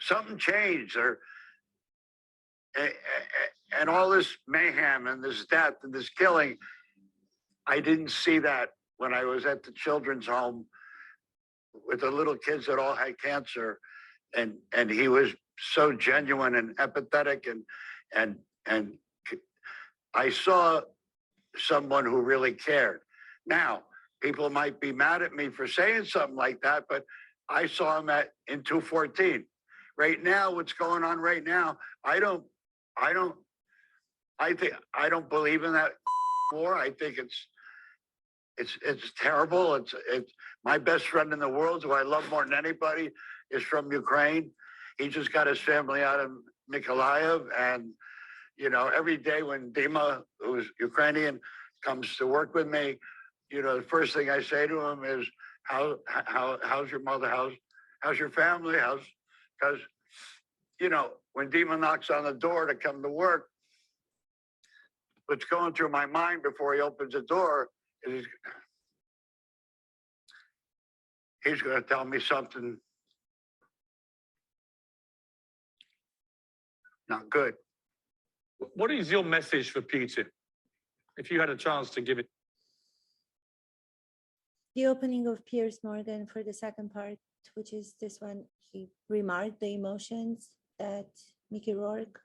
something changed, and all this mayhem and this death and this killing, I didn't see that when I was at the children's home with the little kids that all had cancer, and he was so genuine and empathetic, and I saw someone who really cared. Now, people might be mad at me for saying something like that, but I saw him in 214. Right now, what's going on right now, I don't believe in that war. I think it's terrible. It's my best friend in the world, who I love more than anybody, is from Ukraine. He just got his family out of Mykolaiv, and you know, every day when Dima, who's Ukrainian, comes to work with me, you know, the first thing I say to him is, how's your mother? How's your family? Because, you know, when Dima knocks on the door to come to work, what's going through my mind before he opens the door is he's going to tell me something not good. What is your message for Putin? If you had a chance to give it. The opening of Piers Morgan for the second part, which is this one, he remarked the emotions that Mickey Rourke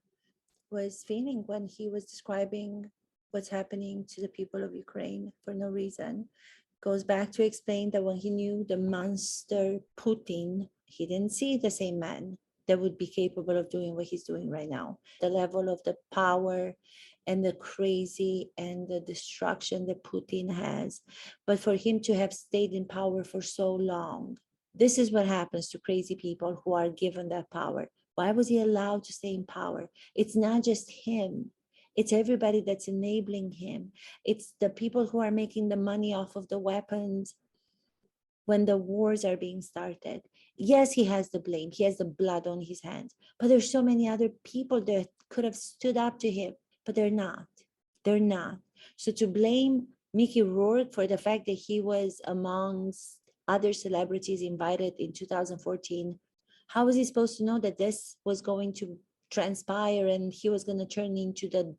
was feeling when he was describing what's happening to the people of Ukraine for no reason. Goes back to explain that when he knew the monster Putin, he didn't see the same man that would be capable of doing what he's doing right now. The level of the power and the crazy and the destruction that Putin has. But for him to have stayed in power for so long, this is what happens to crazy people who are given that power. Why was he allowed to stay in power? It's not just him. It's everybody that's enabling him. It's the people who are making the money off of the weapons when the wars are being started. Yes, he has the blame. He has the blood on his hands. But there's so many other people that could have stood up to him, but they're not. They're not. So to blame Mickey Rourke for the fact that he was amongst other celebrities invited in 2014, how was he supposed to know that this was going to transpire and he was going to turn into the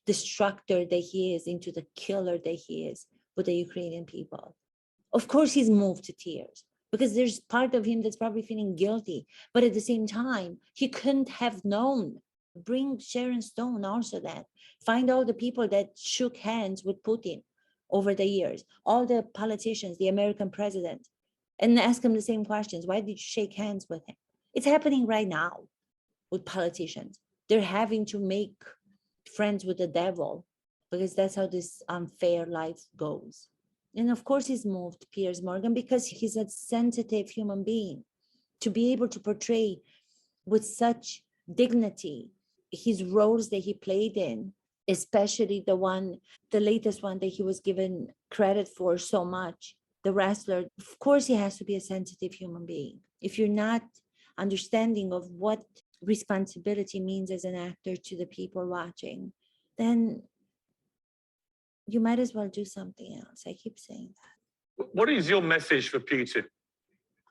destructor that he is, into the killer that he is with the Ukrainian people? Of course, he's moved to tears because there's part of him that's probably feeling guilty. But at the same time, he couldn't have known. Bring Sharon Stone also that. Find all the people that shook hands with Putin over the years, all the politicians, the American president, and ask them the same questions. Why did you shake hands with him? It's happening right now with politicians. They're having to make friends with the devil because that's how this unfair life goes. And of course, he's moved Piers Morgan because he's a sensitive human being. To be able to portray with such dignity his roles that he played in, especially the latest one that he was given credit for so much, the wrestler, of course, he has to be a sensitive human being. If you're not understanding of what responsibility means as an actor to the people watching, then you might as well do something else. I keep saying that. What is your message for Putin?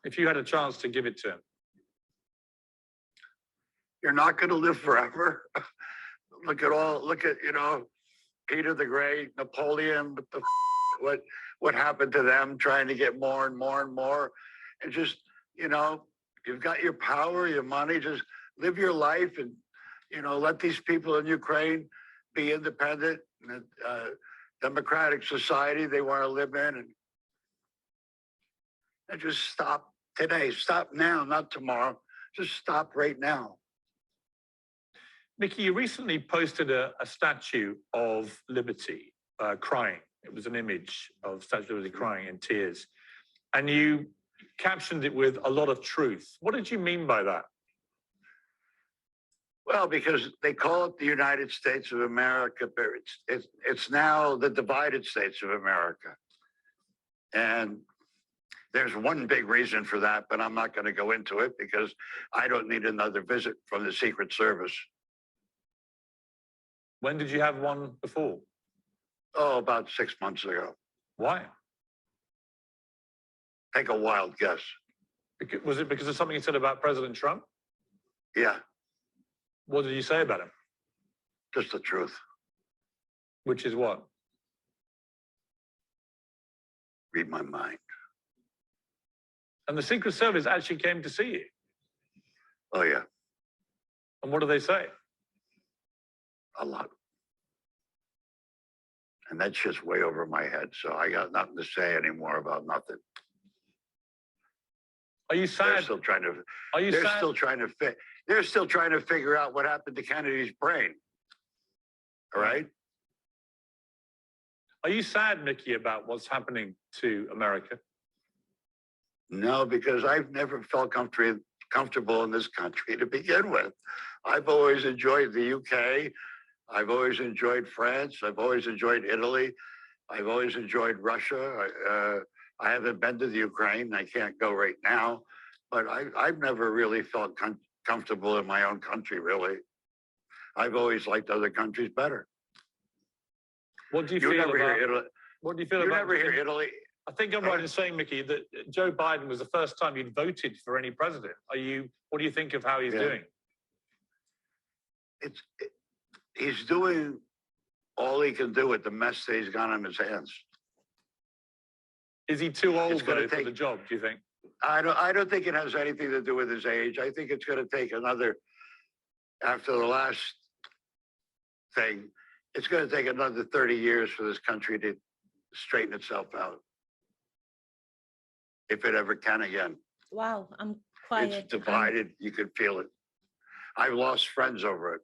If you had a chance to give it to him. You're not going to live forever. Look at, you know, Peter the Great, Napoleon, what happened to them, trying to get more and more and more. And just, you know, you've got your power, your money, just live your life and, you know, let these people in Ukraine be independent, democratic society they want to live in, and just stop today. Stop now, not tomorrow. Just stop right now. Mickey, you recently posted a statue of Liberty crying. It was an image of Statue of Liberty crying in tears. And you captioned it with a lot of truth. What did you mean by that? Well, because they call it the United States of America, but it's now the divided States of America. And there's one big reason for that, but I'm not going to go into it because I don't need another visit from the Secret Service. When did you have one before? Oh, about 6 months ago. Why? Take a wild guess. Was it because of something you said about President Trump? Yeah. What did you say about him? Just the truth. Which is what? Read my mind. And the Secret Service actually came to see you? Oh, yeah. And what do they say? A lot. And that's just way over my head. So I got nothing to say anymore about nothing. Are you sad? They're still trying to. Are you they're sad? still trying to fit. They're still trying to figure out what happened to Kennedy's brain. All right. Are you sad, Mickey, about what's happening to America? No, because I've never felt comfortable in this country to begin with. I've always enjoyed the UK. I've always enjoyed France. I've always enjoyed Italy. I've always enjoyed Russia. I haven't been to the Ukraine. I can't go right now, but I've never really felt comfortable in my own country, really. I've always liked other countries better. What do you feel never about hear Italy? What do you feel You about never hear Italy? I think I'm right in saying, Mickey, that Joe Biden was the first time you'd voted for any president. What do you think of how he's doing? He's doing all he can do with the mess that he's got on his hands. Is he too old for the job, do you think? I don't think it has anything to do with his age. I think it's going to take after the last thing, it's going to take another 30 years for this country to straighten itself out. If it ever can again. Wow, I'm quiet. It's divided. You can feel it. I've lost friends over it.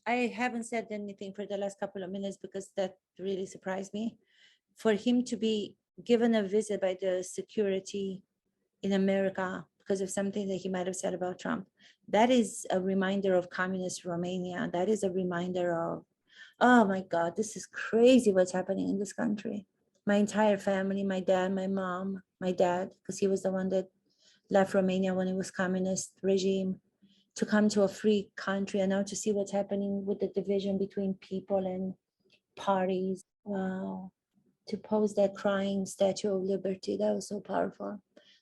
I haven't said anything for the last couple of minutes because that really surprised me. For him to be given a visit by the security in America because of something that he might have said about Trump, that is a reminder of communist Romania. That is a reminder of, oh my God, this is crazy what's happening in this country. My entire family, my dad, my mom, my dad, because he was the one that left Romania when it was communist regime, to come to a free country and now to see what's happening with the division between people and parties. Wow. To pose that crying Statue of Liberty, that was so powerful.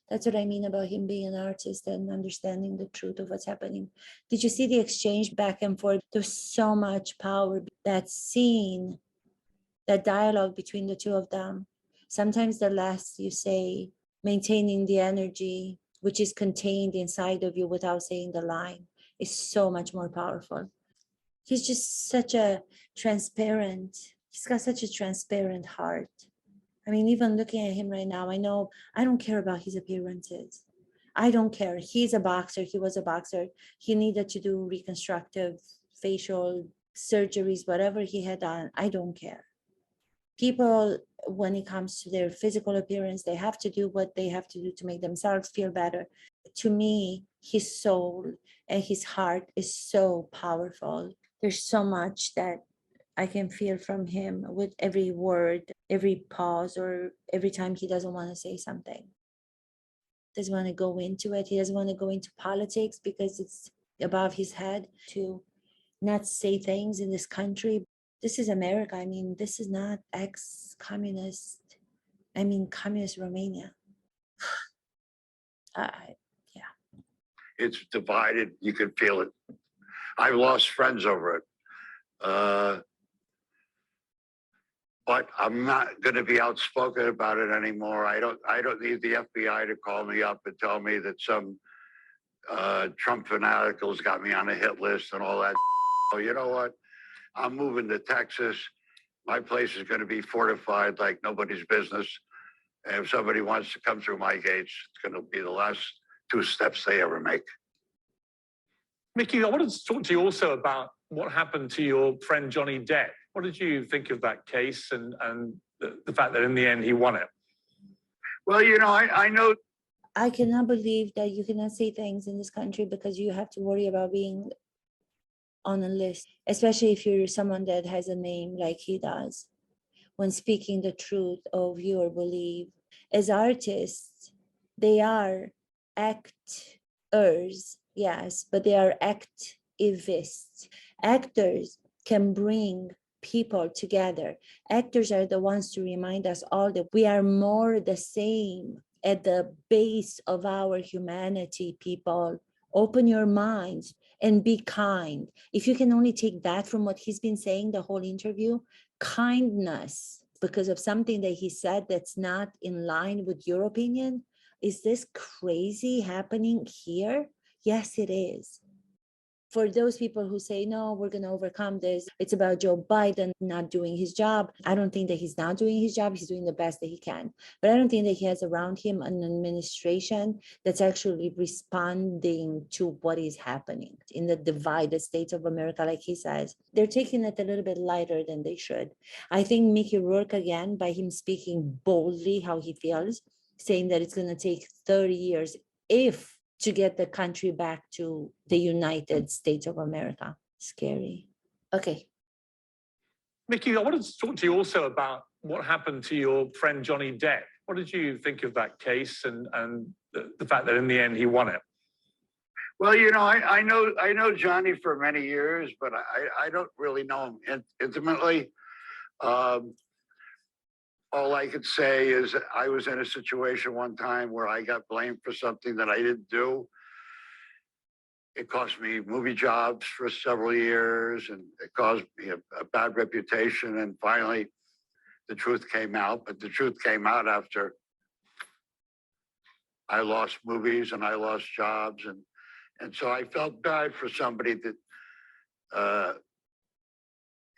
That's what I mean about him being an artist and understanding the truth of what's happening. Did you see the exchange back and forth? There's so much power. That scene, that dialogue between the two of them. Sometimes the less you say, maintaining the energy, which is contained inside of you without saying the line, is so much more powerful. He's just such a transparent, he's got such a transparent heart. I mean, even looking at him right now, I know I don't care about his appearances. I don't care. He's a boxer. He was a boxer. He needed to do reconstructive facial surgeries, whatever he had done. I don't care. People, when it comes to their physical appearance, they have to do what they have to do to make themselves feel better. To me, his soul and his heart is so powerful. There's so much that I can feel from him with every word, every pause, or every time he doesn't want to say something. Doesn't want to go into it. He doesn't want to go into politics because it's above his head to not say things in this country. This is America. I mean, this is not ex-communist. I mean, communist Romania. Yeah. It's divided. You can feel it. I've lost friends over it. But I'm not going to be outspoken about it anymore. I don't need the FBI to call me up and tell me that some Trump fanaticals got me on a hit list and all that. So you know what? I'm moving to Texas. My place is going to be fortified like nobody's business. And if somebody wants to come through my gates, it's going to be the last 2 steps they ever make. Mickey, I wanted to talk to you also about what happened to your friend Johnny Depp. What did you think of that case and the fact that in the end he won it? Well, you know, I know. I cannot believe that you cannot say things in this country because you have to worry about being on a list, especially if you're someone that has a name like he does. When speaking the truth of your belief, as artists, they are actors, yes, but they are activists. Actors can bring people together. Actors are the ones to remind us all that we are more the same at the base of our humanity, people. Open your minds and be kind. If you can only take that from what he's been saying the whole interview, kindness, because of something that he said that's not in line with your opinion. Is this crazy happening here? Yes, it is. for those people who say, no, we're going to overcome this, it's about Joe Biden not doing his job. I don't think that he's not doing his job. He's doing the best that he can. But I don't think that he has around him an administration that's actually responding to what is happening in the divided states of America, like he says. They're taking it a little bit lighter than they should. I think Mickey Rourke, again, by him speaking boldly how he feels, saying that it's going to take 30 years if to get the country back to the United States of America. Scary. Okay. Mickey, I wanted to talk to you also about what happened to your friend Johnny Depp. What did you think of that case and the fact that in the end he won it? Well, you know, I know Johnny for many years, but I don't really know him intimately. All I could say is I was in a situation one time where I got blamed for something that I didn't do. It cost me movie jobs for several years, and it caused me a bad reputation. And finally, the truth came out. But the truth came out after I lost movies and I lost jobs, and so I felt bad for somebody that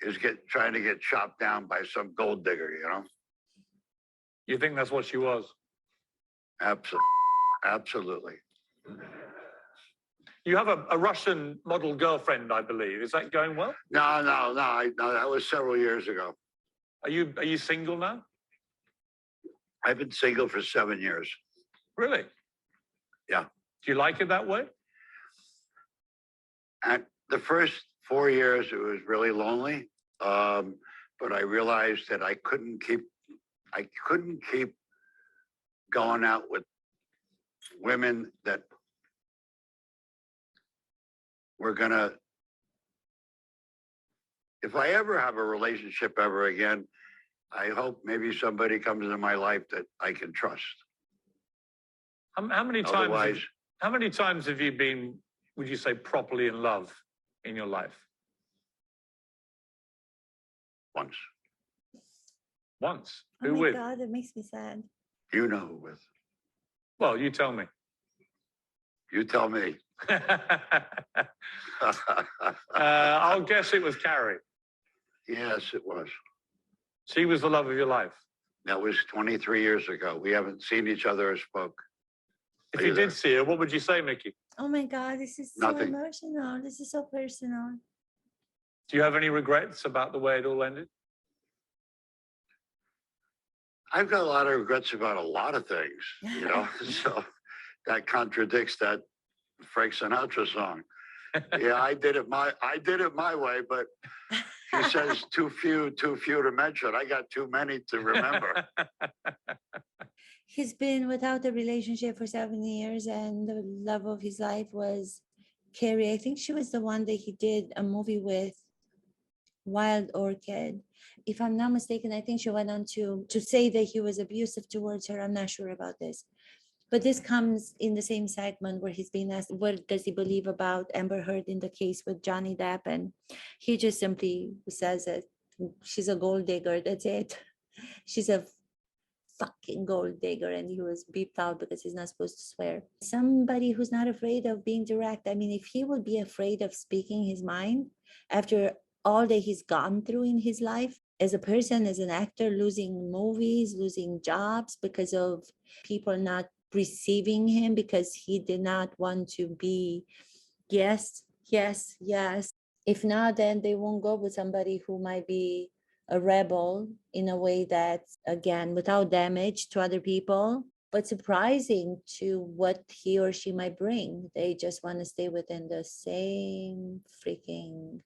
is trying to get chopped down by some gold digger, you know. You think that's what she was? Absolutely. You have a Russian model girlfriend, I believe. Is that going well? No. That was several years ago. Are you single now? I've been single for 7 years. Really? Yeah. Do you like it that way? At the first 4 years, it was really lonely. But I realized that I couldn't keep going out with women that were gonna, if I ever have a relationship ever again, I hope maybe somebody comes into my life that I can trust. How many times? Otherwise, how many times have you been, would you say, properly in love in your life? once. Once. Oh Who my with? God, that makes me sad. You know who with. Well, you tell me. You tell me. I'll guess it was Carrie. Yes, it was. She was the love of your life. That was 23 years ago. We haven't seen each other or spoke. If you did see her, what would you say, Mickey? Oh my God, this is so Nothing. emotional. This is so personal. Do you have any regrets about the way it all ended? I've got a lot of regrets about a lot of things, you know, so that contradicts that Frank Sinatra song. Yeah, I did it my way, but he says too few to mention. I got too many to remember. He's been without a relationship for 7 years, and the love of his life was Carrie. I think she was the one that he did a movie with, Wild Orchid. If I'm not mistaken, I think she went on to say that he was abusive towards her. I'm not sure about this. But this comes in the same segment where he's being asked, what does he believe about Amber Heard in the case with Johnny Depp? And he just simply says that she's a gold digger. That's it. She's a fucking gold digger. And he was beeped out because he's not supposed to swear. Somebody who's not afraid of being direct. I mean, if he would be afraid of speaking his mind after all that he's gone through in his life, as a person, as an actor, losing movies, losing jobs because of people not receiving him because he did not want to be yes. If not, then they won't go with somebody who might be a rebel in a way that's, again, without damage to other people, but surprising to what he or she might bring. They just want to stay within the same freaking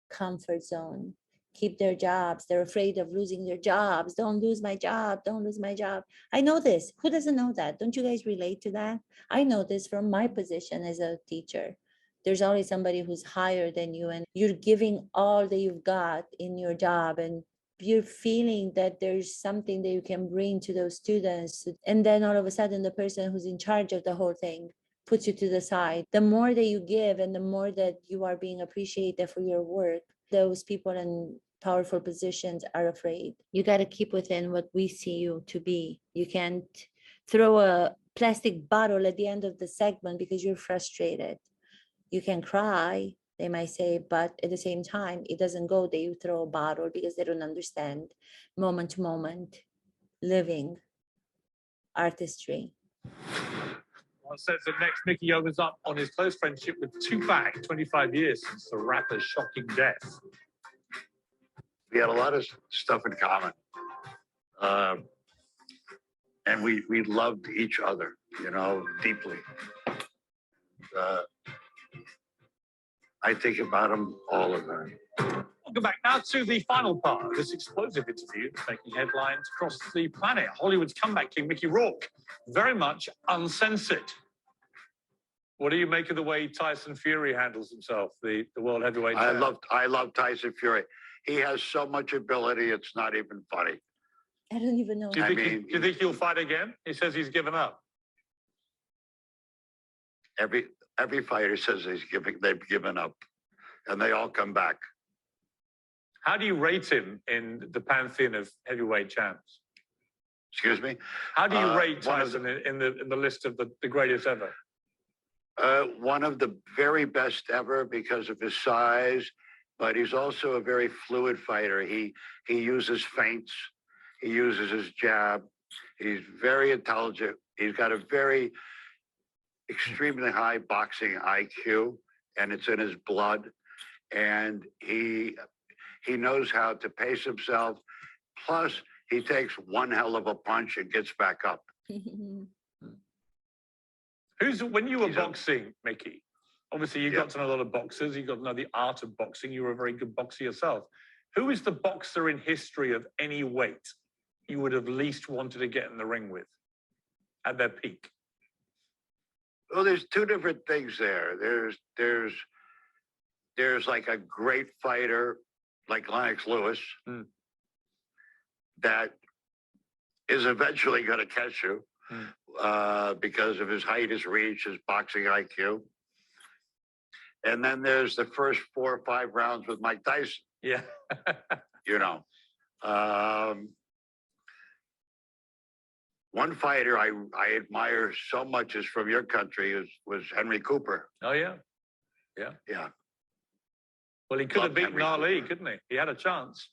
comfort zone. Keep their jobs. They're afraid of losing their jobs. Don't lose my job. Don't lose my job. I know this. Who doesn't know that? Don't you guys relate to that? I know this from my position as a teacher. There's always somebody who's higher than you, and you're giving all that you've got in your job, and you're feeling that there's something that you can bring to those students. And then all of a sudden, the person who's in charge of the whole thing puts you to the side. The more that you give and the more that you are being appreciated for your work, those people in powerful positions are afraid. You got to keep within what we see you to be. You can't throw a plastic bottle at the end of the segment because you're frustrated. You can cry, They might say, but at the same time, it doesn't go. They throw a bottle because they don't understand moment to moment living artistry. On Uncensored next, Mickey opens up on his close friendship with Tupac, 25 years since the rapper's shocking death. We had a lot of stuff in common. And we loved each other, you know, deeply. I think about him all the time. Welcome back now to the final part of this explosive interview that's making headlines across the planet. Hollywood's comeback king, Mickey Rourke, very much uncensored. What do you make of the way Tyson Fury handles himself, the world heavyweight champ? I love Tyson Fury. He has so much ability, it's not even funny. I don't even know. Do you think he'll fight again? He says he's given up. Every fighter says they've given up, and they all come back. How do you rate him in the pantheon of heavyweight champs? Excuse me? How do you rate Tyson in the list of the greatest ever? One of the very best ever because of his size, but he's also a very fluid fighter. He uses feints. He uses his jab. He's very intelligent. He's got a very extremely high boxing IQ, and it's in his blood. And he knows how to pace himself. Plus, he takes one hell of a punch and gets back up. When you were boxing, Mickey, obviously you got to know a lot of boxers. You got to know the art of boxing. You were a very good boxer yourself. Who is the boxer in history of any weight you would have least wanted to get in the ring with at their peak? Well, there's two different things there. There's like a great fighter like Lennox Lewis that is eventually going to catch you because of his height, his reach, his boxing IQ. And then there's the first 4 or 5 rounds with Mike Tyson. Yeah. You know. One fighter I admire so much is from your country was Henry Cooper. Oh, yeah. Yeah. Yeah. Well, he could have beaten Ali, couldn't he? He had a chance.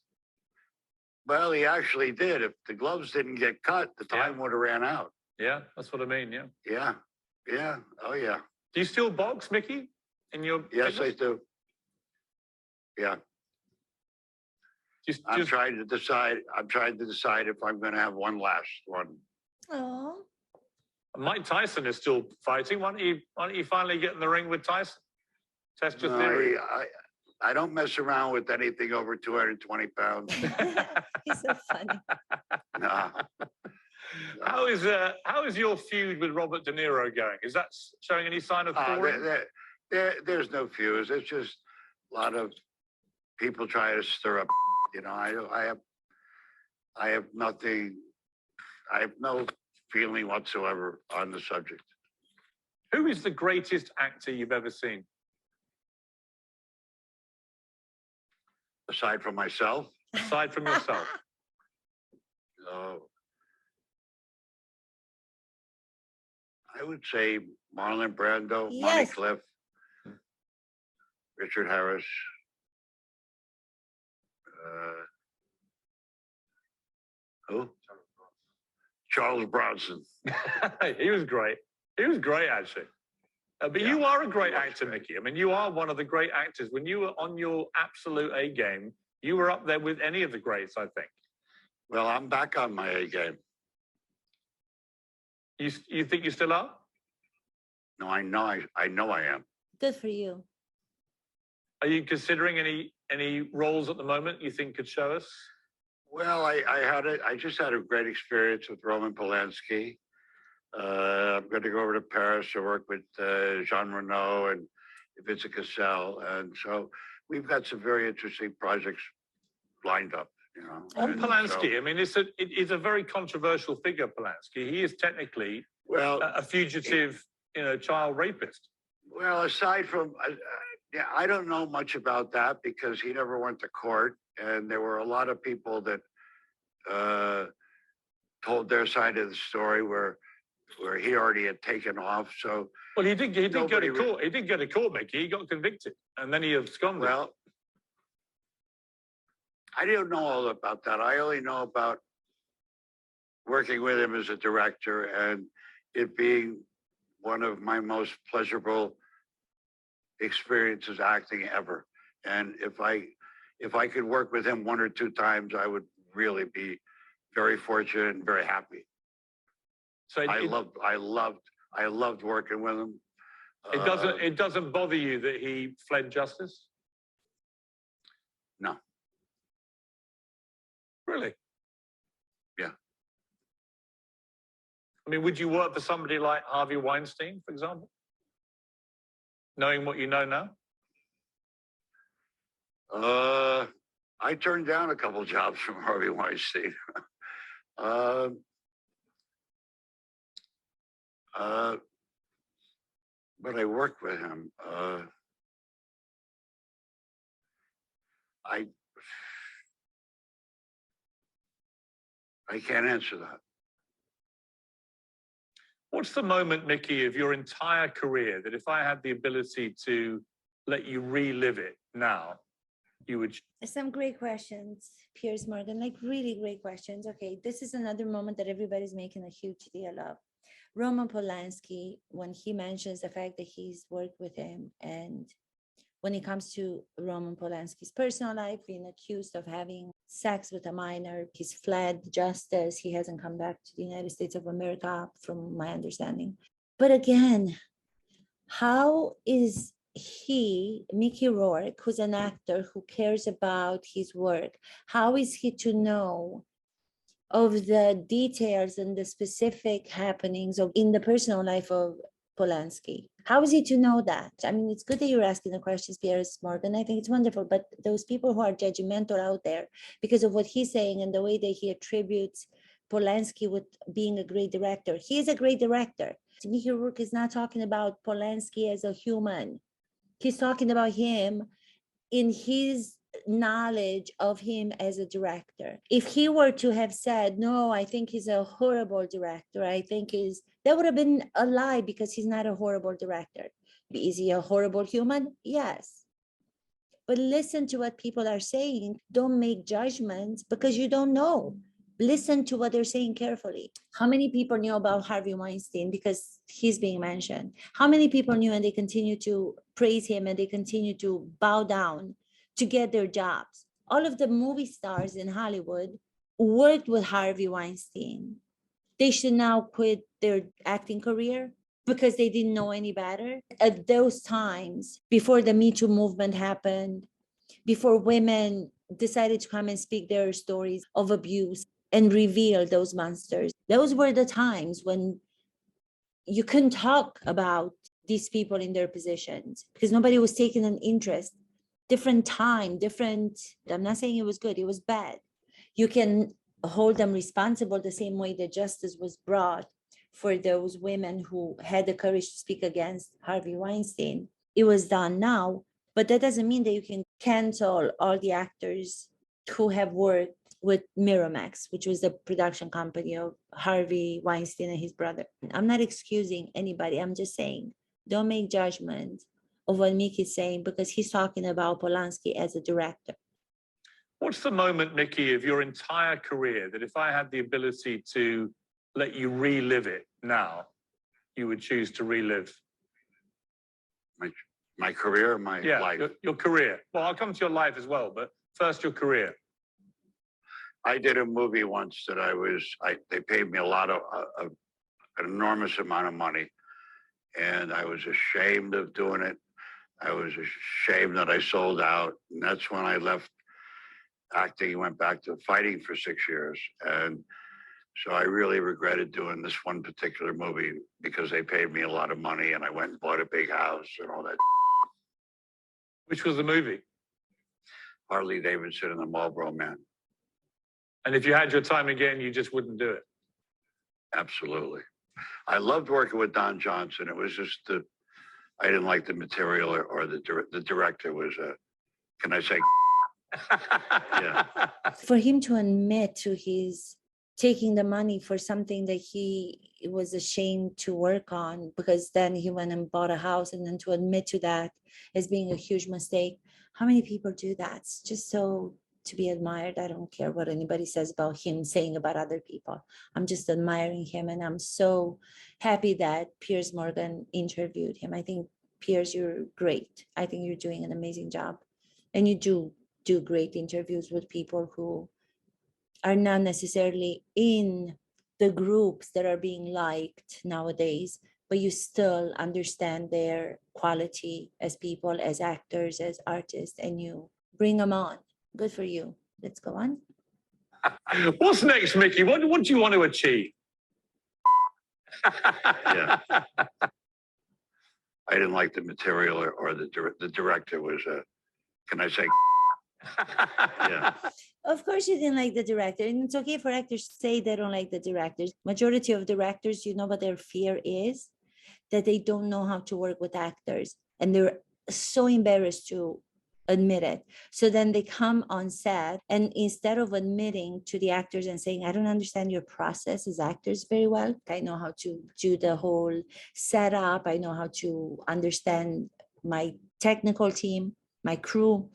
Well, he actually did. If the gloves didn't get cut, the time would have ran out. Yeah, that's what I mean, yeah. Yeah. Yeah. Oh, yeah. Do you still box, Mickey? Yes, I do. Yeah. I'm trying to decide if I'm going to have one last one. Oh. Mike Tyson is still fighting. Why don't you finally get in the ring with Tyson? Test your theory. I don't mess around with anything over 220 pounds. He's so funny. No. How is your feud with Robert De Niro going? Is that showing any sign of thawing? There's no fuse. It's just a lot of people trying to stir up. You know, I have nothing. I have no feeling whatsoever on the subject. Who is the greatest actor you've ever seen? Aside from myself? Aside from yourself? I would say Marlon Brando, Yes. Monty Cliff, Richard Harris. Who? Charles Bronson. He was great. He was great, actually. But you are a great actor, Mickey. I mean, you are one of the great actors. When you were on your absolute A game, you were up there with any of the greats, I think. Well, I'm back on my A game. You think you still are? No, I know I am. Good for you. Are you considering any roles at the moment you think could show us? Well, I just had a great experience with Roman Polanski. I'm going to go over to Paris to work with Jean Reno and Vincent Cassel, and so we've got some very interesting projects lined up. You know, on Polanski, I mean, it's a very controversial figure, Polanski. He is technically a fugitive, child rapist. Well, aside from, I don't know much about that because he never went to court, and there were a lot of people that told their side of the story where where he already had taken off. So, well, he did go nobody to court. He did go to court, Mickey. He got convicted, and then he absconded. well, I didn't know all about that. I only know about working with him as a director and it being one of my most pleasurable experiences acting ever. And if I could work with him one or two times, I would really be very fortunate and very happy. So I loved working with him. It doesn't bother you that he fled justice? No. Really? Yeah. I mean, would you work for somebody like Harvey Weinstein, for example? Knowing what you know now? I turned down a couple jobs from Harvey Weinstein. But I worked with him. I can't answer that. What's the moment, Mickey, of your entire career that if I had the ability to let you relive it now, you would? Some great questions, Piers Morgan, like really great questions. Okay, this is another moment that everybody's making a huge deal of. Roman Polanski, when he mentions the fact that he's worked with him, and when it comes to Roman Polanski's personal life, being accused of having sex with a minor, he's fled justice. He hasn't come back to the United States of America, from my understanding. But again, how is he, Mickey Rourke, who's an actor who cares about his work, how is he to know of the details and the specific happenings in the personal life of Polanski? How is he to know that? I mean, it's good that you're asking the questions, Piers Morgan. I think it's wonderful, but those people who are judgmental out there because of what he's saying and the way that he attributes Polanski with being a great director. He is a great director. Mickey Rourke is not talking about Polanski as a human. He's talking about him in his knowledge of him as a director. If he were to have said, no, I think he's a horrible director, that would have been a lie, because he's not a horrible director. Is he a horrible human? Yes. But listen to what people are saying. Don't make judgments because you don't know. Listen to what they're saying carefully. How many people knew about Harvey Weinstein because he's being mentioned? How many people knew and they continue to praise him and they continue to bow down to get their jobs? All of the movie stars in Hollywood worked with Harvey Weinstein. They should now quit their acting career because they didn't know any better. At those times, before the Me Too movement happened, before women decided to come and speak their stories of abuse and reveal those monsters, those were the times when you couldn't talk about these people in their positions because nobody was taking an interest. Different time, I'm not saying it was good, it was bad. You can hold them responsible the same way that justice was brought for those women who had the courage to speak against Harvey Weinstein. It was done now, but that doesn't mean that you can cancel all the actors who have worked with Miramax, which was the production company of Harvey Weinstein and his brother. I'm not excusing anybody. I'm just saying, don't make judgments of what Mickey's saying because he's talking about Polanski as a director. What's the moment, Mickey, of your entire career that if I had the ability to let you relive it now, you would choose to relive? My career, my life. Your career. Well, I'll come to your life as well, but first your career. I did a movie once that they paid me an enormous amount of money, and I was ashamed of doing it. I was ashamed that I sold out, and that's when I left acting and went back to fighting for 6 years. And so I really regretted doing this one particular movie because they paid me a lot of money, and I went and bought a big house and all that. Which was the movie? Harley Davidson and the Marlboro Man. And if you had your time again, you just wouldn't do it? Absolutely. I loved working with Don Johnson. It was just I didn't like the material or the director was can I say? Yeah. For him to admit to his taking the money for something that he was ashamed to work on, because then he went and bought a house, and then to admit to that as being a huge mistake. How many people do that? It's just so to be admired. I don't care what anybody says about him saying about other people. I'm just admiring him, and I'm so happy that Piers Morgan interviewed him. I think, Piers, you're great. I think you're doing an amazing job, and you do great interviews with people who are not necessarily in the groups that are being liked nowadays, but you still understand their quality as people, as actors, as artists, and you bring them on. Good for you. Let's go on. What's next, Mickey? What do you want to achieve? Yeah. I didn't like the material, or the director was, can I say? Yeah. Of course you didn't like the director, and it's okay for actors to say they don't like the directors. Majority of directors, you know what their fear is? That they don't know how to work with actors, and they're so embarrassed to admit it. So then they come on set, and instead of admitting to the actors and saying, I don't understand your process as actors very well, I know how to do the whole setup, I know how to understand my technical team, my crew,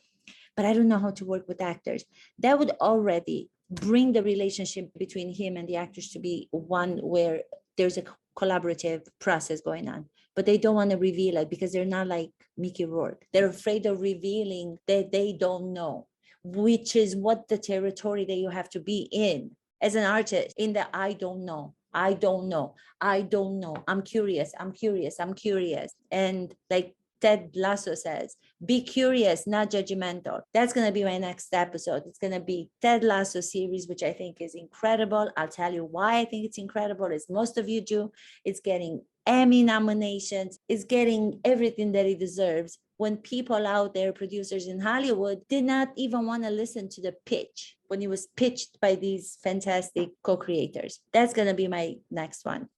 but I don't know how to work with actors. That would already bring the relationship between him and the actors to be one where there's a collaborative process going on. But they don't want to reveal it because they're not like Mickey Rourke. They're afraid of revealing that they don't know, which is what the territory that you have to be in as an artist, in the I don't know. I don't know. I don't know. I'm curious. I'm curious. I'm curious. And like Ted Lasso says, be curious, not judgmental. That's going to be my next episode. It's going to be Ted Lasso series, which I think is incredible. I'll tell you why I think it's incredible, as most of you do. It's getting Emmy nominations. It's getting everything that it deserves, when people out there, producers in Hollywood, did not even want to listen to the pitch when it was pitched by these fantastic co-creators. That's going to be my next one.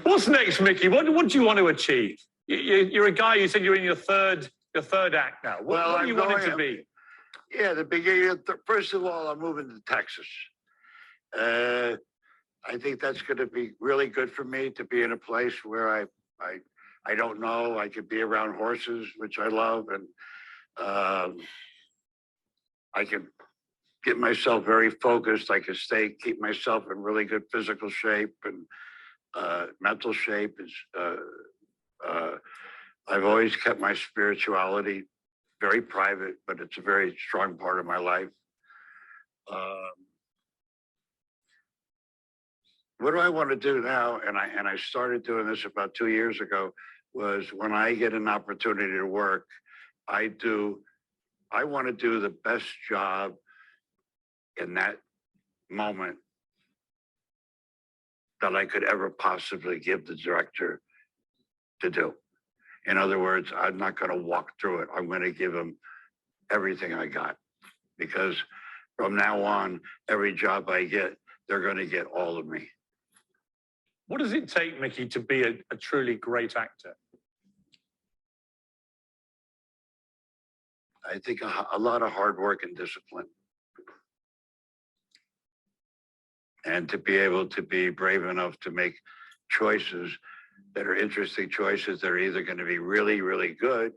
What's next, Mickey? What do you want to achieve? You're a guy, you said you're in your third act now. What do you want it to be? Yeah, the beginning. First of all, I'm moving to Texas. I think that's going to be really good for me, to be in a place where I don't know. I could be around horses, which I love, and I can get myself very focused. I can keep myself in really good physical shape and mental shape. I've always kept my spirituality very private, but it's a very strong part of my life. What do I want to do now? And I started doing this about 2 years ago. Was when I get an opportunity to work, I want to do the best job in that moment that I could ever possibly give the director to do. In other words, I'm not going to walk through it. I'm going to give him everything I got, because from now on, every job I get, they're going to get all of me. What does it take, Mickey, to be a truly great actor? I think a lot of hard work and discipline. And to be able to be brave enough to make choices that are interesting choices that are either going to be really, really good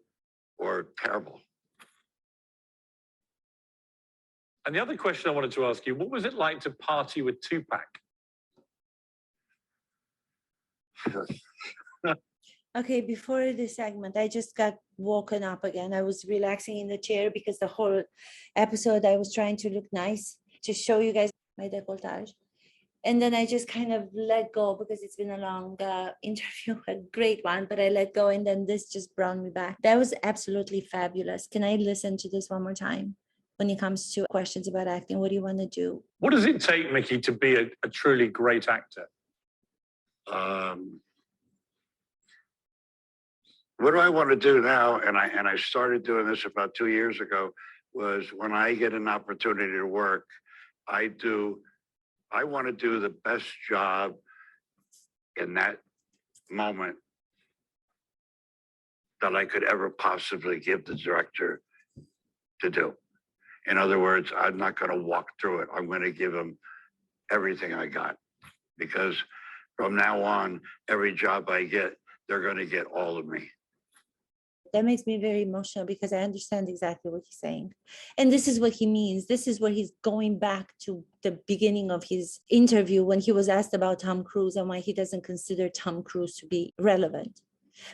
or terrible. And the other question I wanted to ask you, what was it like to party with Tupac? Okay, before this segment, I just got woken up again. I was relaxing in the chair because the whole episode I was trying to look nice to show you guys my décolletage. And then I just kind of let go because it's been a long interview, a great one, but I let go, and then this just brought me back. That was absolutely fabulous. Can I listen to this one more time? When it comes to questions about acting, what do you want to do? What does it take, Mickey, to be a truly great actor? What do I want to do now? And I started doing this about 2 years ago. Was when I get an opportunity to work, I want to do the best job in that moment that I could ever possibly give the director to do. In other words, I'm not going to walk through it. I'm going to give him everything I got, because from now on, every job I get, they're going to get all of me. That makes me very emotional because I understand exactly what he's saying. And this is what he means. This is where he's going back to the beginning of his interview when he was asked about Tom Cruise and why he doesn't consider Tom Cruise to be relevant.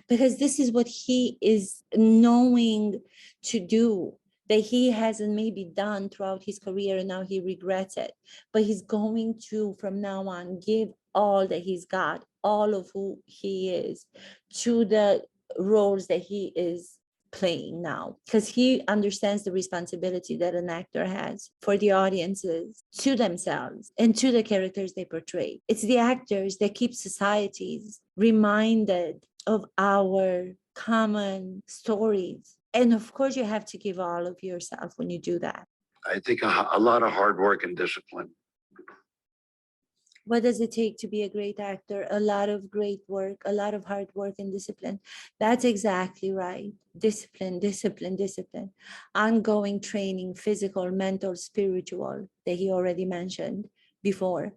Because this is what he is knowing to do, that he hasn't maybe done throughout his career, and now he regrets it. But he's going to, from now on, give all that he's got, all of who he is, to the roles that he is playing now, because he understands the responsibility that an actor has for the audiences, to themselves, and to the characters they portray. It's the actors that keep societies reminded of our common stories. And of course, you have to give all of yourself when you do that. I think a lot of hard work and discipline. What does it take to be a great actor? A lot of great work, a lot of hard work and discipline. That's exactly right. Discipline, discipline, discipline. Ongoing training, physical, mental, spiritual, that he already mentioned before.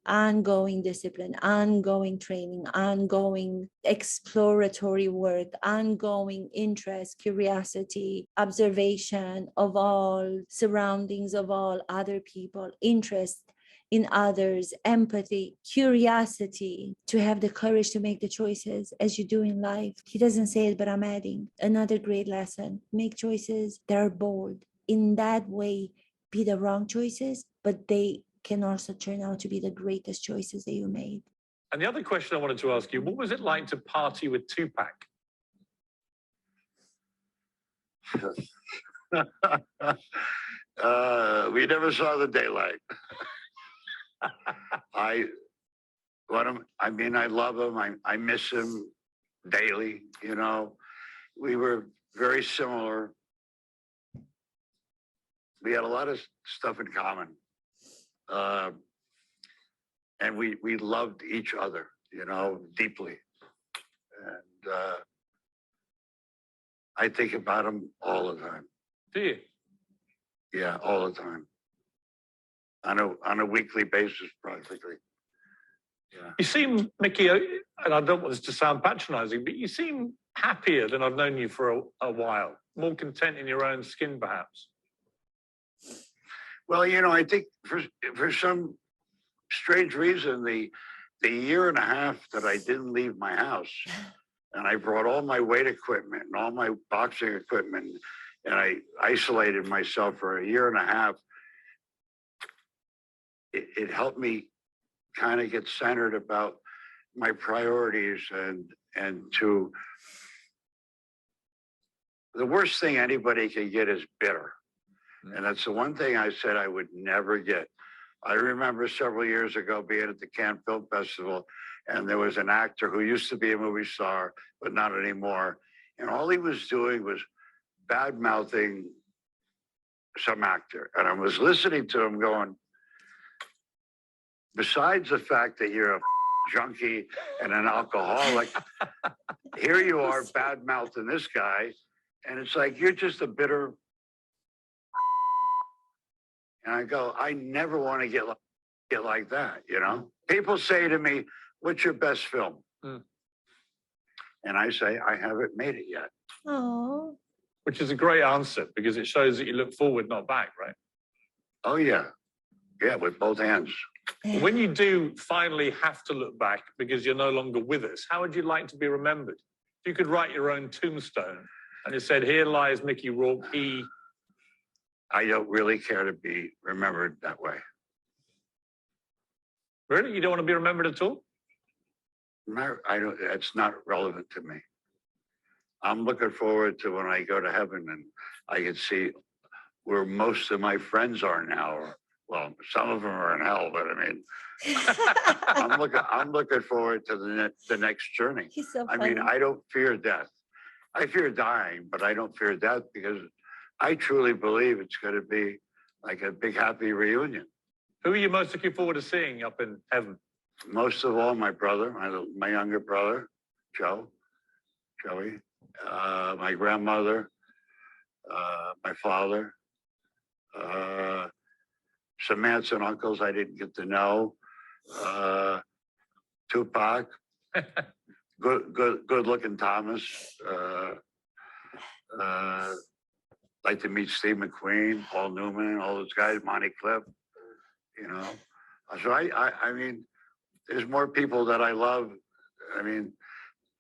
Ongoing discipline, ongoing training, ongoing exploratory work, ongoing interest, curiosity, observation of all surroundings, of all other people, interest in others, empathy, curiosity, to have the courage to make the choices as you do in life. He doesn't say it, but I'm adding another great lesson. Make choices that are bold. In that way, be the wrong choices, but they can also turn out to be the greatest choices that you made. And the other question I wanted to ask you, what was it like to party with Tupac? We never saw the daylight. I love him. I miss him daily. You know, we were very similar. We had a lot of stuff in common, and we loved each other, you know, deeply. And I think about him all the time. Do you? Yeah, all the time. On a weekly basis, practically. Yeah. You seem, Mickey, and I don't want this to sound patronizing, but you seem happier than I've known you for a while, more content in your own skin, perhaps. Well, you know, I think for some strange reason, the year and a half that I didn't leave my house, and I brought all my weight equipment and all my boxing equipment, and I isolated myself for a year and a half, it helped me kind of get centered about my priorities and to the worst thing anybody can get is bitter. And that's the one thing I said I would never get. I remember several years ago being at the Cannes Film Festival, and there was an actor who used to be a movie star, but not anymore. And all he was doing was bad-mouthing some actor. And I was listening to him going, besides the fact that you're a junkie and an alcoholic, here you are bad-mouthing this guy. And it's like, you're just a bitter. And I go, I never want to get like that, you know? People say to me, what's your best film? And I say, I haven't made it yet. Oh. Which is a great answer, because it shows that you look forward, not back, right? Oh, yeah. Yeah, with both hands. When you do finally have to look back because you're no longer with us, how would you like to be remembered? If you could write your own tombstone and it said, here lies Mickey Rourke, he... I don't really care to be remembered that way. Really? You don't want to be remembered at all? No, I don't. It's not relevant to me. I'm looking forward to when I go to heaven and I can see where most of my friends are now. Or, well, some of them are in hell, but I mean, I'm looking forward to the next journey. He's so I funny. mean, I don't fear death. I fear dying, but I don't fear death because I truly believe it's going to be like a big happy reunion. Who are you most looking forward to seeing up in heaven? Most of all, my brother, my younger brother, Joey, my grandmother, my father, some aunts and uncles I didn't get to know. Tupac, good looking Thomas. Like to meet Steve McQueen, Paul Newman, all those guys, Monty Cliff, you know. So I mean, there's more people that I love. I mean,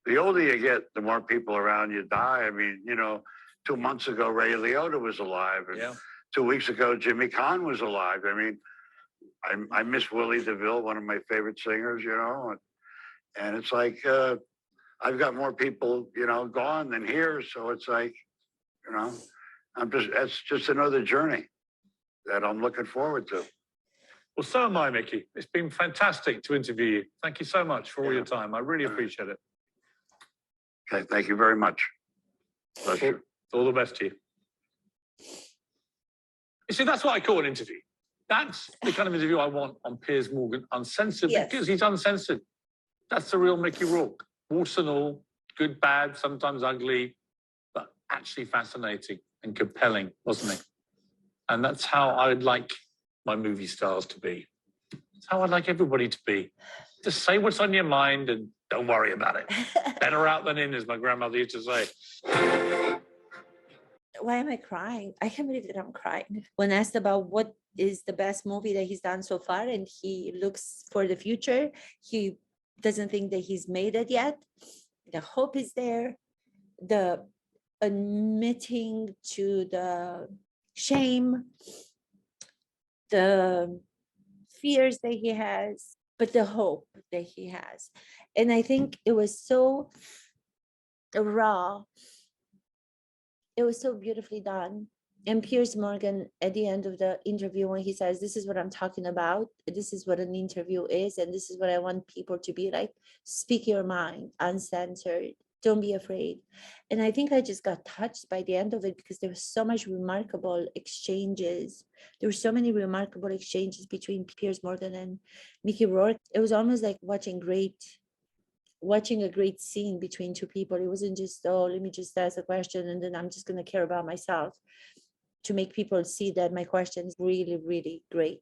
the older you get, the more people around you die. I mean, you know, 2 months ago, Ray Liotta was alive. And Yeah. 2 weeks ago, Jimmy Kahn was alive. I mean, I miss Willie DeVille, one of my favorite singers, you know. And it's like, I've got more people, you know, gone than here. So it's like, you know, that's just another journey that I'm looking forward to. Well, so am I, Mickey. It's been fantastic to interview you. Thank you so much for all your time. I really appreciate it. Okay, thank you very much. Bless you. All the best to you. You see, that's what I call an interview. That's the kind of interview I want on Piers Morgan Uncensored, Yes. because he's uncensored. That's the real Mickey Rourke. Warts and all, good, bad, sometimes ugly, but actually fascinating and compelling, wasn't he? And that's how I'd like my movie stars to be. That's how I'd like everybody to be. Just say what's on your mind and don't worry about it. Better out than in, as my grandmother used to say. Why am I crying? I can't believe that I'm crying. When asked about what is the best movie that he's done so far and he looks for the future, he doesn't think that he's made it yet. The hope is there. The admitting to the shame, the fears that he has, but the hope that he has. And I think it was so raw. It was so beautifully done. And Piers Morgan, at the end of the interview, when he says, this is what I'm talking about, this is what an interview is, and this is what I want people to be like, speak your mind, uncensored, don't be afraid. And I think I just got touched by the end of it because there was so much remarkable exchanges. There were so many remarkable exchanges between Piers Morgan and Mickey Rourke. It was almost like watching a great scene between two people. It wasn't just, oh, let me just ask a question and then I'm just going to care about myself, to make people see that my question is really, really great.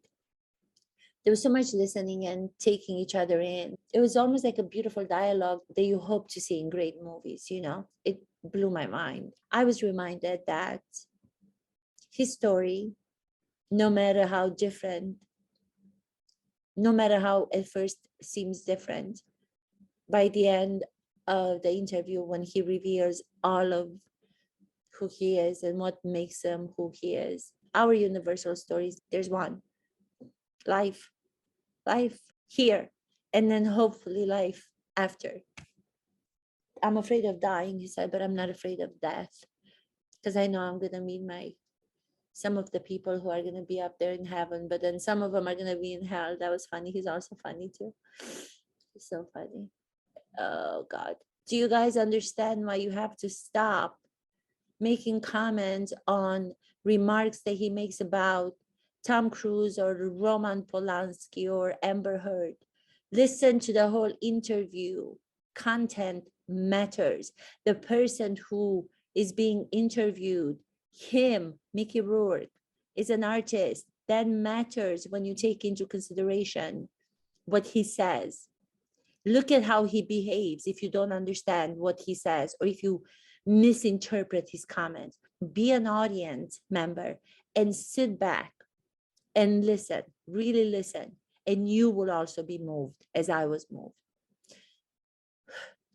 There was so much listening and taking each other in. It was almost like a beautiful dialogue that you hope to see in great movies, you know? It blew my mind. I was reminded that his story, no matter how different, no matter how at first seems different, by the end of the interview, when he reveals all of who he is and what makes him who he is, our universal stories, there's one: life here, and then hopefully life after. I'm afraid of dying, he said, but I'm not afraid of death, because I know I'm going to meet some of the people who are going to be up there in heaven, but then some of them are going to be in hell. That was funny. He's also funny too. He's so funny. Oh God. Do you guys understand why you have to stop making comments on remarks that he makes about Tom Cruise or Roman Polanski or Amber Heard? Listen to the whole interview. Content matters. The person who is being interviewed, him, Mickey Rourke, is an artist. That matters when you take into consideration what he says. Look at how he behaves if you don't understand what he says, or if you misinterpret his comments. Be an audience member and sit back and listen, really listen, and you will also be moved as I was moved.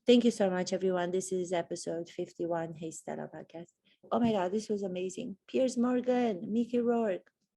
Thank you so much, everyone. This is episode 51, Hey Stella podcast. Oh my God, this was amazing. Piers Morgan, Mickey Rourke,